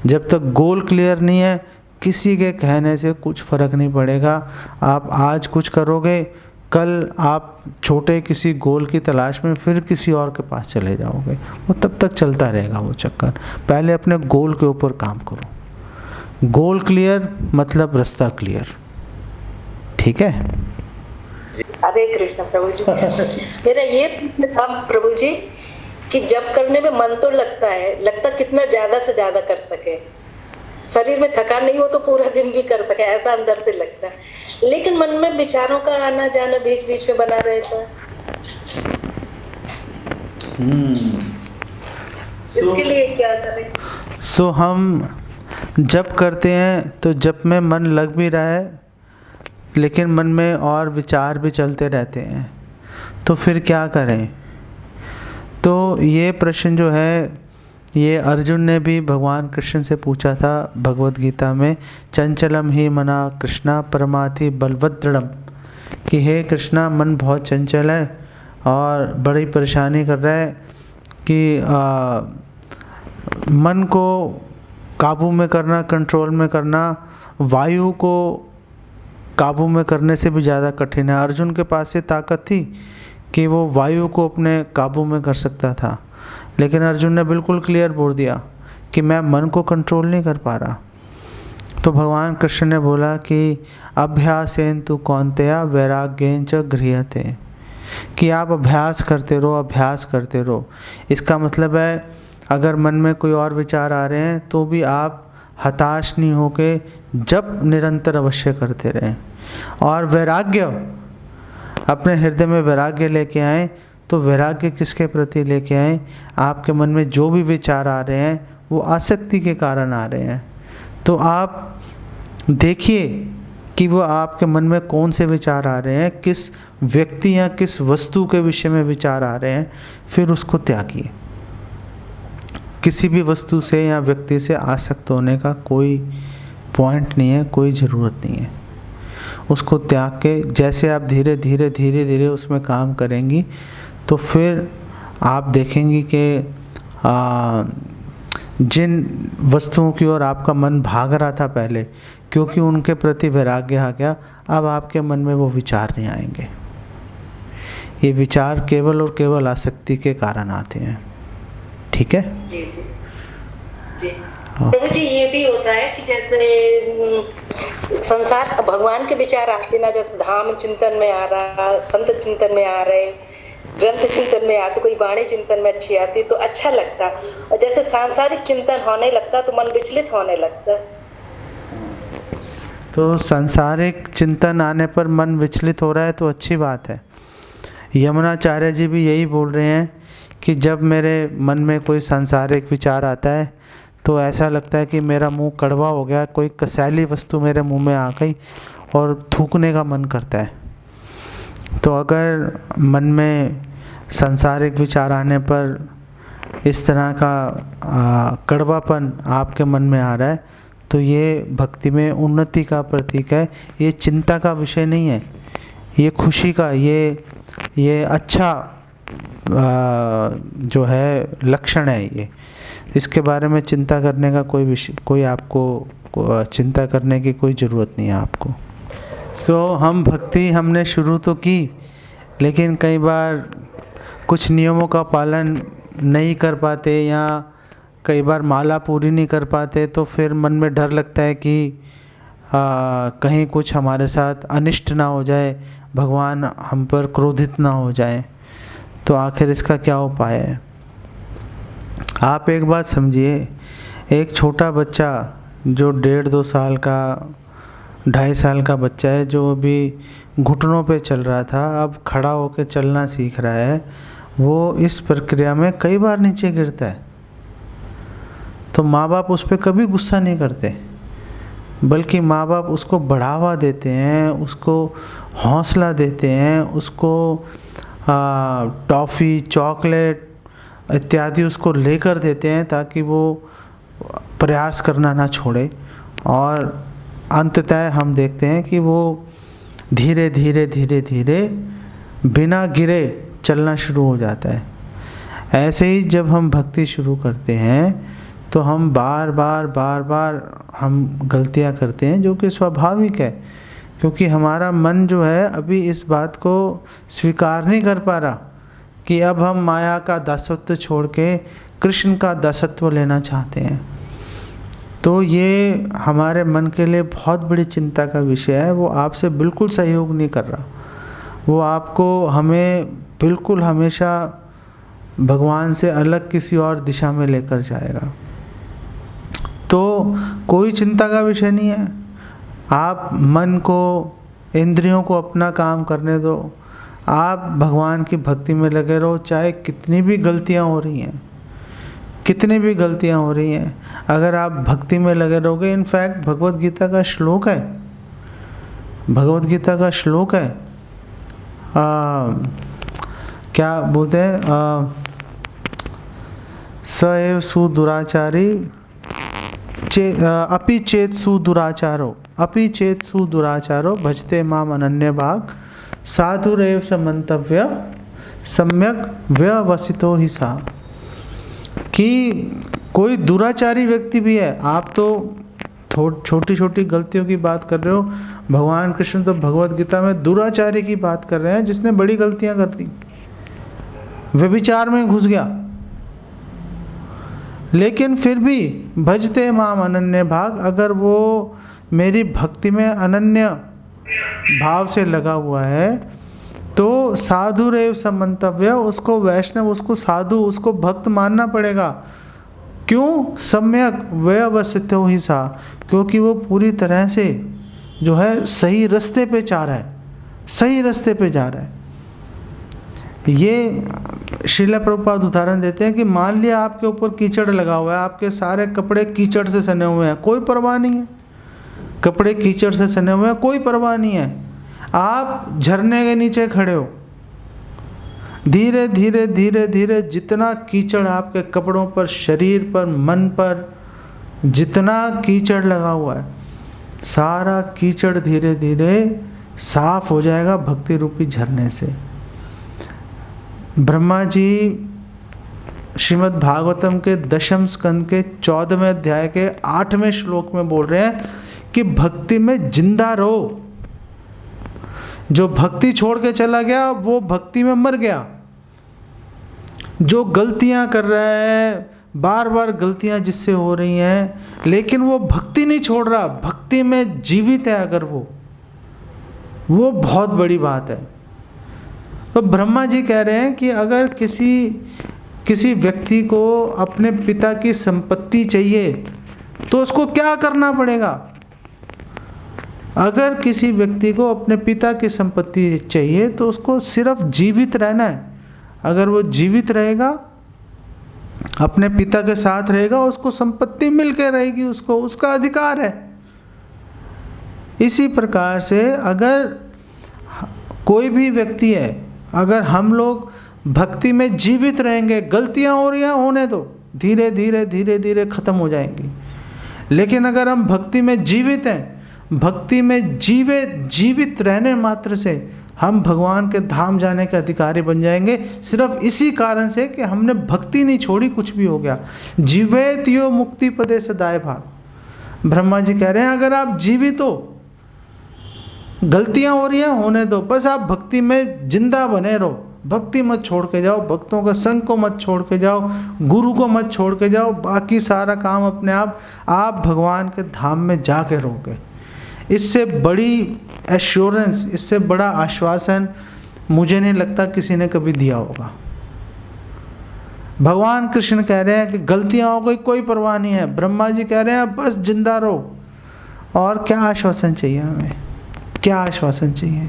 जब तक गोल क्लियर नहीं है, किसी के कहने से कुछ फ़र्क नहीं पड़ेगा। आप आज कुछ करोगे, कल आप छोटे किसी गोल की तलाश में फिर किसी और के पास चले जाओगे। वो तब तक चलता रहेगा वो चक्कर। पहले अपने गोल के ऊपर काम करो। गोल क्लियर मतलब रास्ता क्लियर। ठीक है। हरे कृष्ण प्रभु जी। मेरा ये प्रश्न था प्रभु जी कि जब करने में मन तो लगता कितना ज्यादा से ज्यादा कर सके, शरीर में थकान नहीं हो तो पूरा दिन भी कर सके, ऐसा अंदर से लगता है। लेकिन मन में विचारों का आना जाना बीच बीच में बना रहता है। इसके लिए क्या करें? हम जब करते हैं तो जब में मन लग भी रहा है लेकिन मन में और विचार भी चलते रहते हैं, तो फिर क्या करें। तो ये प्रश्न जो है ये अर्जुन ने भी भगवान कृष्ण से पूछा था भगवत गीता में, चंचलम ही मना कृष्णा परमाथि बलवद्दृढ़म, कि हे कृष्णा मन बहुत चंचल है और बड़ी परेशानी कर रहा है कि मन को काबू में करना, कंट्रोल में करना, वायु को काबू में करने से भी ज़्यादा कठिन है। अर्जुन के पास ये ताकत थी कि वो वायु को अपने काबू में कर सकता था, लेकिन अर्जुन ने बिल्कुल क्लियर बोल दिया कि मैं मन को कंट्रोल नहीं कर पा रहा। तो भगवान कृष्ण ने बोला कि अभ्यासेन तु कौन्तेय वैराग्येन च गृह्यते, कि आप अभ्यास करते रहो, अभ्यास करते रहो। इसका मतलब है अगर मन में कोई और विचार आ रहे हैं तो भी आप हताश नहीं होके जप निरंतर अवश्य करते रहें। और वैराग्य, अपने हृदय में वैराग्य लेके आएँ। तो वैराग्य किसके प्रति लेके आएँ? आपके मन में जो भी विचार आ रहे हैं वो आसक्ति के कारण आ रहे हैं। तो आप देखिए कि वो आपके मन में कौन से विचार आ रहे हैं, किस व्यक्ति या किस वस्तु के विषय में विचार आ रहे हैं, फिर उसको त्यागिए। किसी भी वस्तु से या व्यक्ति से आसक्त होने का कोई पॉइंट नहीं है, कोई ज़रूरत नहीं है। उसको त्याग के जैसे आप धीरे धीरे धीरे धीरे उसमें काम करेंगी तो फिर आप देखेंगी कि जिन वस्तुओं की ओर आपका मन भाग रहा था पहले, क्योंकि उनके प्रति वैराग्य आ गया, अब आपके मन में वो विचार नहीं आएंगे। ये विचार केवल और केवल आसक्ति के कारण आते हैं। ठीक है जी जी जी। प्रभु जी, ये भी होता है कि जैसे संसार भगवान के विचार आते ना, जैसे धाम चिंतन में आ रहा, संत चिंतन में आ रहे, ग्रंथ चिंतन में आते, कोई वाणी चिंतन में अच्छी आती तो अच्छा लगता, और जैसे सांसारिक चिंतन होने लगता तो मन विचलित होने लगता। तो सांसारिक चिंतन आने पर मन विचलित हो रहा है तो अच्छी बात है। यमुनाचार्य जी भी यही बोल रहे हैं कि जब मेरे मन में कोई सांसारिक विचार आता है तो ऐसा लगता है कि मेरा मुंह कड़वा हो गया, कोई कसैली वस्तु मेरे मुंह में आ गई और थूकने का मन करता है। तो अगर मन में सांसारिक विचार आने पर इस तरह का कड़वापन आपके मन में आ रहा है तो ये भक्ति में उन्नति का प्रतीक है। ये चिंता का विषय नहीं है, ये खुशी का, ये अच्छा जो है लक्षण है। ये इसके बारे में चिंता करने का कोई आपको चिंता करने की कोई ज़रूरत नहीं है आपको। हम भक्ति हमने शुरू तो की, लेकिन कई बार कुछ नियमों का पालन नहीं कर पाते या कई बार माला पूरी नहीं कर पाते, तो फिर मन में डर लगता है कि कहीं कुछ हमारे साथ अनिष्ट ना हो जाए, भगवान हम पर क्रोधित ना हो जाए। तो आखिर इसका क्या उपाय है? आप एक बात समझिए, एक छोटा बच्चा जो 1.5-2 साल का, 2.5 साल का बच्चा है, जो अभी घुटनों पे चल रहा था, अब खड़ा होकर चलना सीख रहा है, वो इस प्रक्रिया में कई बार नीचे गिरता है। तो माँ बाप उस पर कभी गुस्सा नहीं करते, बल्कि माँ बाप उसको बढ़ावा देते हैं, उसको हौसला देते हैं, उसको टॉफ़ी, चॉकलेट इत्यादि उसको लेकर देते हैं ताकि वो प्रयास करना ना छोड़े। और अंततः हम देखते हैं कि वो धीरे धीरे धीरे धीरे बिना गिरे चलना शुरू हो जाता है। ऐसे ही जब हम भक्ति शुरू करते हैं तो हम बार बार हम गलतियां करते हैं, जो कि स्वाभाविक है, क्योंकि हमारा मन जो है अभी इस बात को स्वीकार नहीं कर पा रहा कि अब हम माया का दासत्व छोड़ के कृष्ण का दासत्व लेना चाहते हैं। तो ये हमारे मन के लिए बहुत बड़ी चिंता का विषय है। वो आपसे बिल्कुल सहयोग नहीं कर रहा, वो आपको हमें बिल्कुल हमेशा भगवान से अलग किसी और दिशा में लेकर जाएगा। तो कोई चिंता का विषय नहीं है। आप मन को, इंद्रियों को अपना काम करने दो, आप भगवान की भक्ति में लगे रहो, चाहे कितनी भी गलतियां हो रही हैं, कितनी भी गलतियां हो रही हैं, अगर आप भक्ति में लगे रहोगे। इनफैक्ट भगवत गीता का श्लोक है, भगवत गीता का श्लोक है, क्या बोलते हैं, स एव सुदुराचारी अपि चेत सुदुराचारो, अपि चेत सुदुराचारो भजते माम अनन्य भाग साधुरेव स मंतव्य सम्यक व्यवसितो ही सा। कि कोई दुराचारी व्यक्ति भी है, आप तो छोटी छोटी गलतियों की बात कर रहे हो, भगवान कृष्ण तो भगवत गीता में दुराचारी की बात कर रहे हैं, जिसने बड़ी गलतियां कर दी, व्यभिचार में घुस गया, लेकिन फिर भी भजते माम अनन्य भाग, अगर वो मेरी भक्ति में अनन्य भाव से लगा हुआ है तो साधु रेव समंतव्य, उसको वैष्णव, उसको साधु, उसको भक्त मानना पड़ेगा। क्यों? सम्यक व्यवस्थितो ही सा, क्योंकि वो पूरी तरह से जो है सही रास्ते पे जा रहा है, सही रास्ते पे जा रहा है। ये श्रील प्रभुपाद उदाहरण देते हैं कि मान लिया आपके ऊपर कीचड़ लगा हुआ है, आपके सारे कपड़े कीचड़ से सने हुए हैं, कोई परवाह नहीं है, कपड़े कीचड़ से सने हुए हैं, कोई परवाह नहीं है। आप झरने के नीचे खड़े हो, धीरे धीरे धीरे धीरे जितना कीचड़ आपके कपड़ों पर, शरीर पर, मन पर जितना कीचड़ लगा हुआ है, सारा कीचड़ धीरे धीरे साफ हो जाएगा भक्ति रूपी झरने से। ब्रह्मा जी श्रीमद् भागवतम के 10वें स्कंद के 14वें अध्याय के 8वें श्लोक में बोल रहे हैं कि भक्ति में जिंदा रहो। जो भक्ति छोड़ के चला गया वो भक्ति में मर गया। जो गलतियां कर रहा है, बार बार गलतियां जिससे हो रही हैं, लेकिन वो भक्ति नहीं छोड़ रहा, भक्ति में जीवित है अगर वो बहुत बड़ी बात है। तो ब्रह्मा जी कह रहे हैं कि अगर किसी व्यक्ति को अपने पिता की संपत्ति चाहिए तो उसको क्या करना पड़ेगा? अगर किसी व्यक्ति को अपने पिता की संपत्ति चाहिए तो उसको सिर्फ जीवित रहना है। अगर वो जीवित रहेगा, अपने पिता के साथ रहेगा, उसको संपत्ति मिल के रहेगी, उसको उसका अधिकार है। इसी प्रकार से अगर कोई भी व्यक्ति है, अगर हम लोग भक्ति में जीवित रहेंगे, गलतियां हो रही हैं होने दो, धीरे धीरे धीरे धीरे खत्म हो जाएंगी। लेकिन अगर हम भक्ति में जीवित हैं, भक्ति में जीवित रहने मात्र से हम भगवान के धाम जाने के अधिकारी बन जाएंगे, सिर्फ इसी कारण से कि हमने भक्ति नहीं छोड़ी। कुछ भी हो गया, जीवेत यो मुक्ति पदे सदाए भाग। ब्रह्मा जी कह रहे हैं अगर आप जीवित हो, गलतियां हो रही हैं होने दो, बस आप भक्ति में जिंदा बने रहो, भक्ति मत छोड़ के जाओ, भक्तों का संग को मत छोड़ के जाओ, गुरु को मत छोड़ के जाओ, बाकी सारा काम अपने आप भगवान के धाम में जाके रहोगे। इससे बड़ी एश्योरेंस, इससे बड़ा आश्वासन मुझे नहीं लगता किसी ने कभी दिया होगा। भगवान कृष्ण कह रहे हैं कि गलतियां हो गई कोई परवाह नहीं है, ब्रह्मा जी कह रहे हैं बस जिंदा रहो। और क्या आश्वासन चाहिए हमें, क्या आश्वासन चाहिए?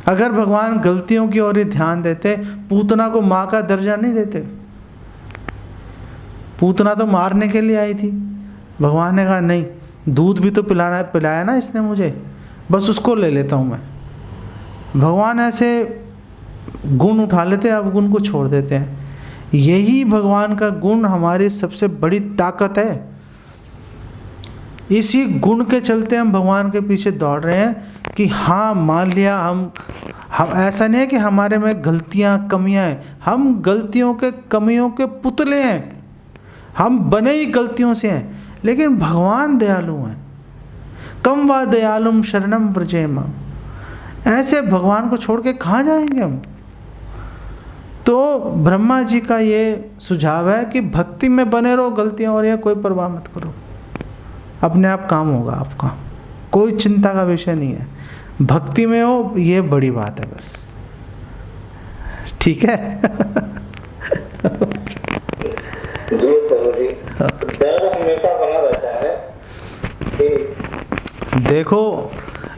अगर भगवान गलतियों की ओर ही ध्यान देते, पूतना को माँ का दर्जा नहीं देते। पूतना तो मारने के लिए आई थी, भगवान ने कहा नहीं, दूध भी तो पिलाया ना इसने मुझे, बस उसको ले लेता हूँ मैं। भगवान ऐसे गुण उठा लेते हैं, अवगुण को छोड़ देते हैं। यही भगवान का गुण हमारी सबसे बड़ी ताकत है। इसी गुण के चलते हम भगवान के पीछे दौड़ रहे हैं कि हाँ, मान लिया हम ऐसा नहीं है कि हमारे में गलतियाँ कमियाँ हैं, हम गलतियों के कमियों के पुतले हैं, हम बने ही गलतियों से हैं। लेकिन भगवान दयालु हैं। कम वा दयालुम शरणम व्रजेम, ऐसे भगवान को छोड़ के कहाँ जाएंगे हम? तो ब्रह्मा जी का ये सुझाव है कि भक्ति में बने रहो, गलतियाँ हो रही हैं कोई परवाह मत करो, अपने आप काम होगा आपका, कोई चिंता का विषय नहीं है। भक्ति में हो, ये बड़ी बात है बस। ठीक है? डर हमेशा बना रहता है कि देखो,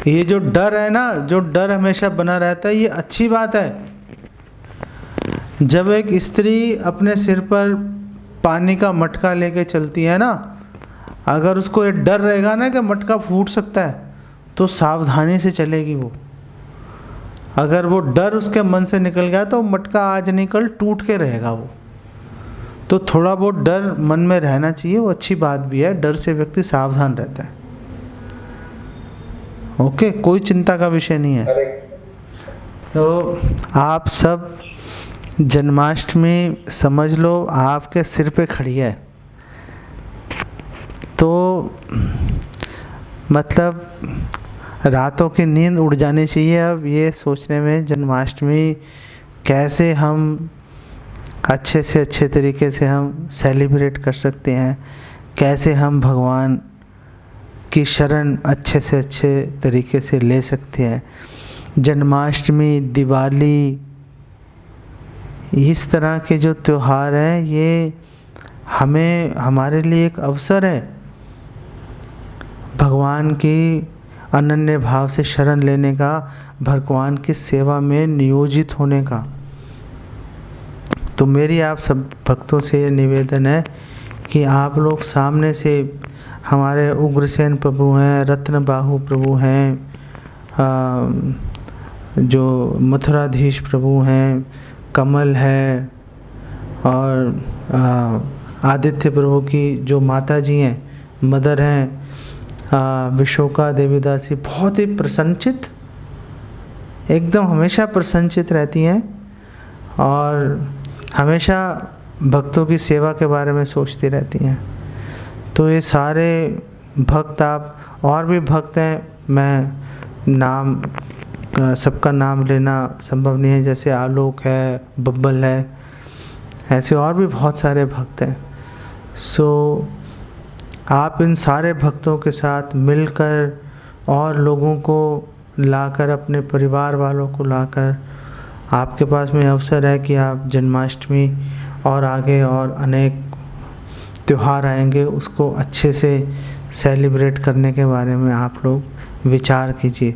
ये जो डर है ना, जो डर हमेशा बना रहता है, ये अच्छी बात है। जब एक स्त्री अपने सिर पर पानी का मटका लेके चलती है ना, अगर उसको ये डर रहेगा ना कि मटका फूट सकता है, तो सावधानी से चलेगी वो। अगर वो डर उसके मन से निकल गया तो मटका आज नहीं कल टूट के रहेगा वो। तो थोड़ा बहुत डर मन में रहना चाहिए, वो अच्छी बात भी है। डर से व्यक्ति सावधान रहता है। ओके, कोई चिंता का विषय नहीं है। तो आप सब जन्माष्टमी समझ लो आपके सिर पे खड़ी है, तो मतलब रातों की नींद उड़ जानी चाहिए अब ये सोचने में जन्माष्टमी कैसे हम अच्छे से अच्छे तरीके से हम सेलिब्रेट कर सकते हैं, कैसे हम भगवान की शरण अच्छे से अच्छे तरीके से ले सकते हैं। जन्माष्टमी, दिवाली, इस तरह के जो त्यौहार हैं ये हमें हमारे लिए एक अवसर है भगवान की अनन्य भाव से शरण लेने का, भगवान की सेवा में नियोजित होने का। तो मेरी आप सब भक्तों से ये निवेदन है कि आप लोग सामने से, हमारे उग्रसेन प्रभु हैं, रत्नबाहु प्रभु हैं, जो मथुराधीश प्रभु हैं, कमल है, और आदित्य प्रभु की जो माता जी हैं, मदर हैं, विशोका देवीदासी, बहुत ही प्रसन्नचित, एकदम हमेशा प्रसन्नचित रहती हैं और हमेशा भक्तों की सेवा के बारे में सोचती रहती हैं। तो ये सारे भक्त, आप और भी भक्त हैं, मैं नाम सबका नाम लेना संभव नहीं है, जैसे आलोक है, बब्बल है, ऐसे और भी बहुत सारे भक्त हैं। सो आप इन सारे भक्तों के साथ मिलकर और लोगों को लाकर, अपने परिवार वालों को लाकर, आपके पास में अवसर है कि आप जन्माष्टमी और आगे और अनेक त्यौहार आएंगे, उसको अच्छे से सेलिब्रेट करने के बारे में आप लोग विचार कीजिए।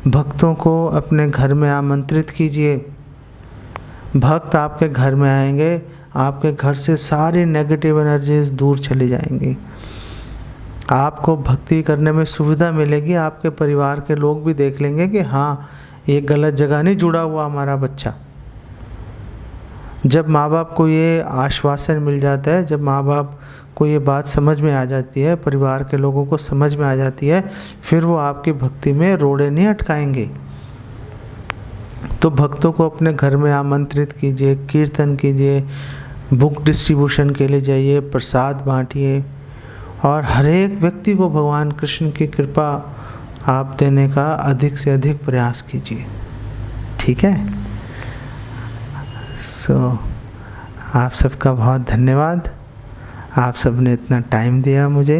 भक्तों को अपने घर में आमंत्रित कीजिए। भक्त आपके घर में आएंगे, आपके घर से सारी नेगेटिव एनर्जीज दूर चली जाएंगी, आपको भक्ति करने में सुविधा मिलेगी। आपके परिवार के लोग भी देख लेंगे कि हाँ, ये गलत जगह नहीं जुड़ा हुआ हमारा बच्चा। जब माँ बाप को ये आश्वासन मिल जाता है, जब माँ बाप को ये बात समझ में आ जाती है, परिवार के लोगों को समझ में आ जाती है, फिर वो आपकी भक्ति में रोड़े नहीं अटकाएंगे। तो भक्तों को अपने घर में आमंत्रित कीजिए, कीर्तन कीजिए, बुक डिस्ट्रीब्यूशन के लिए जाइए, प्रसाद बांटिए, और हर एक व्यक्ति को भगवान कृष्ण की कृपा आप देने का अधिक से अधिक प्रयास कीजिए। ठीक है? सो आप सबका बहुत धन्यवाद। आप सब ने इतना टाइम दिया मुझे।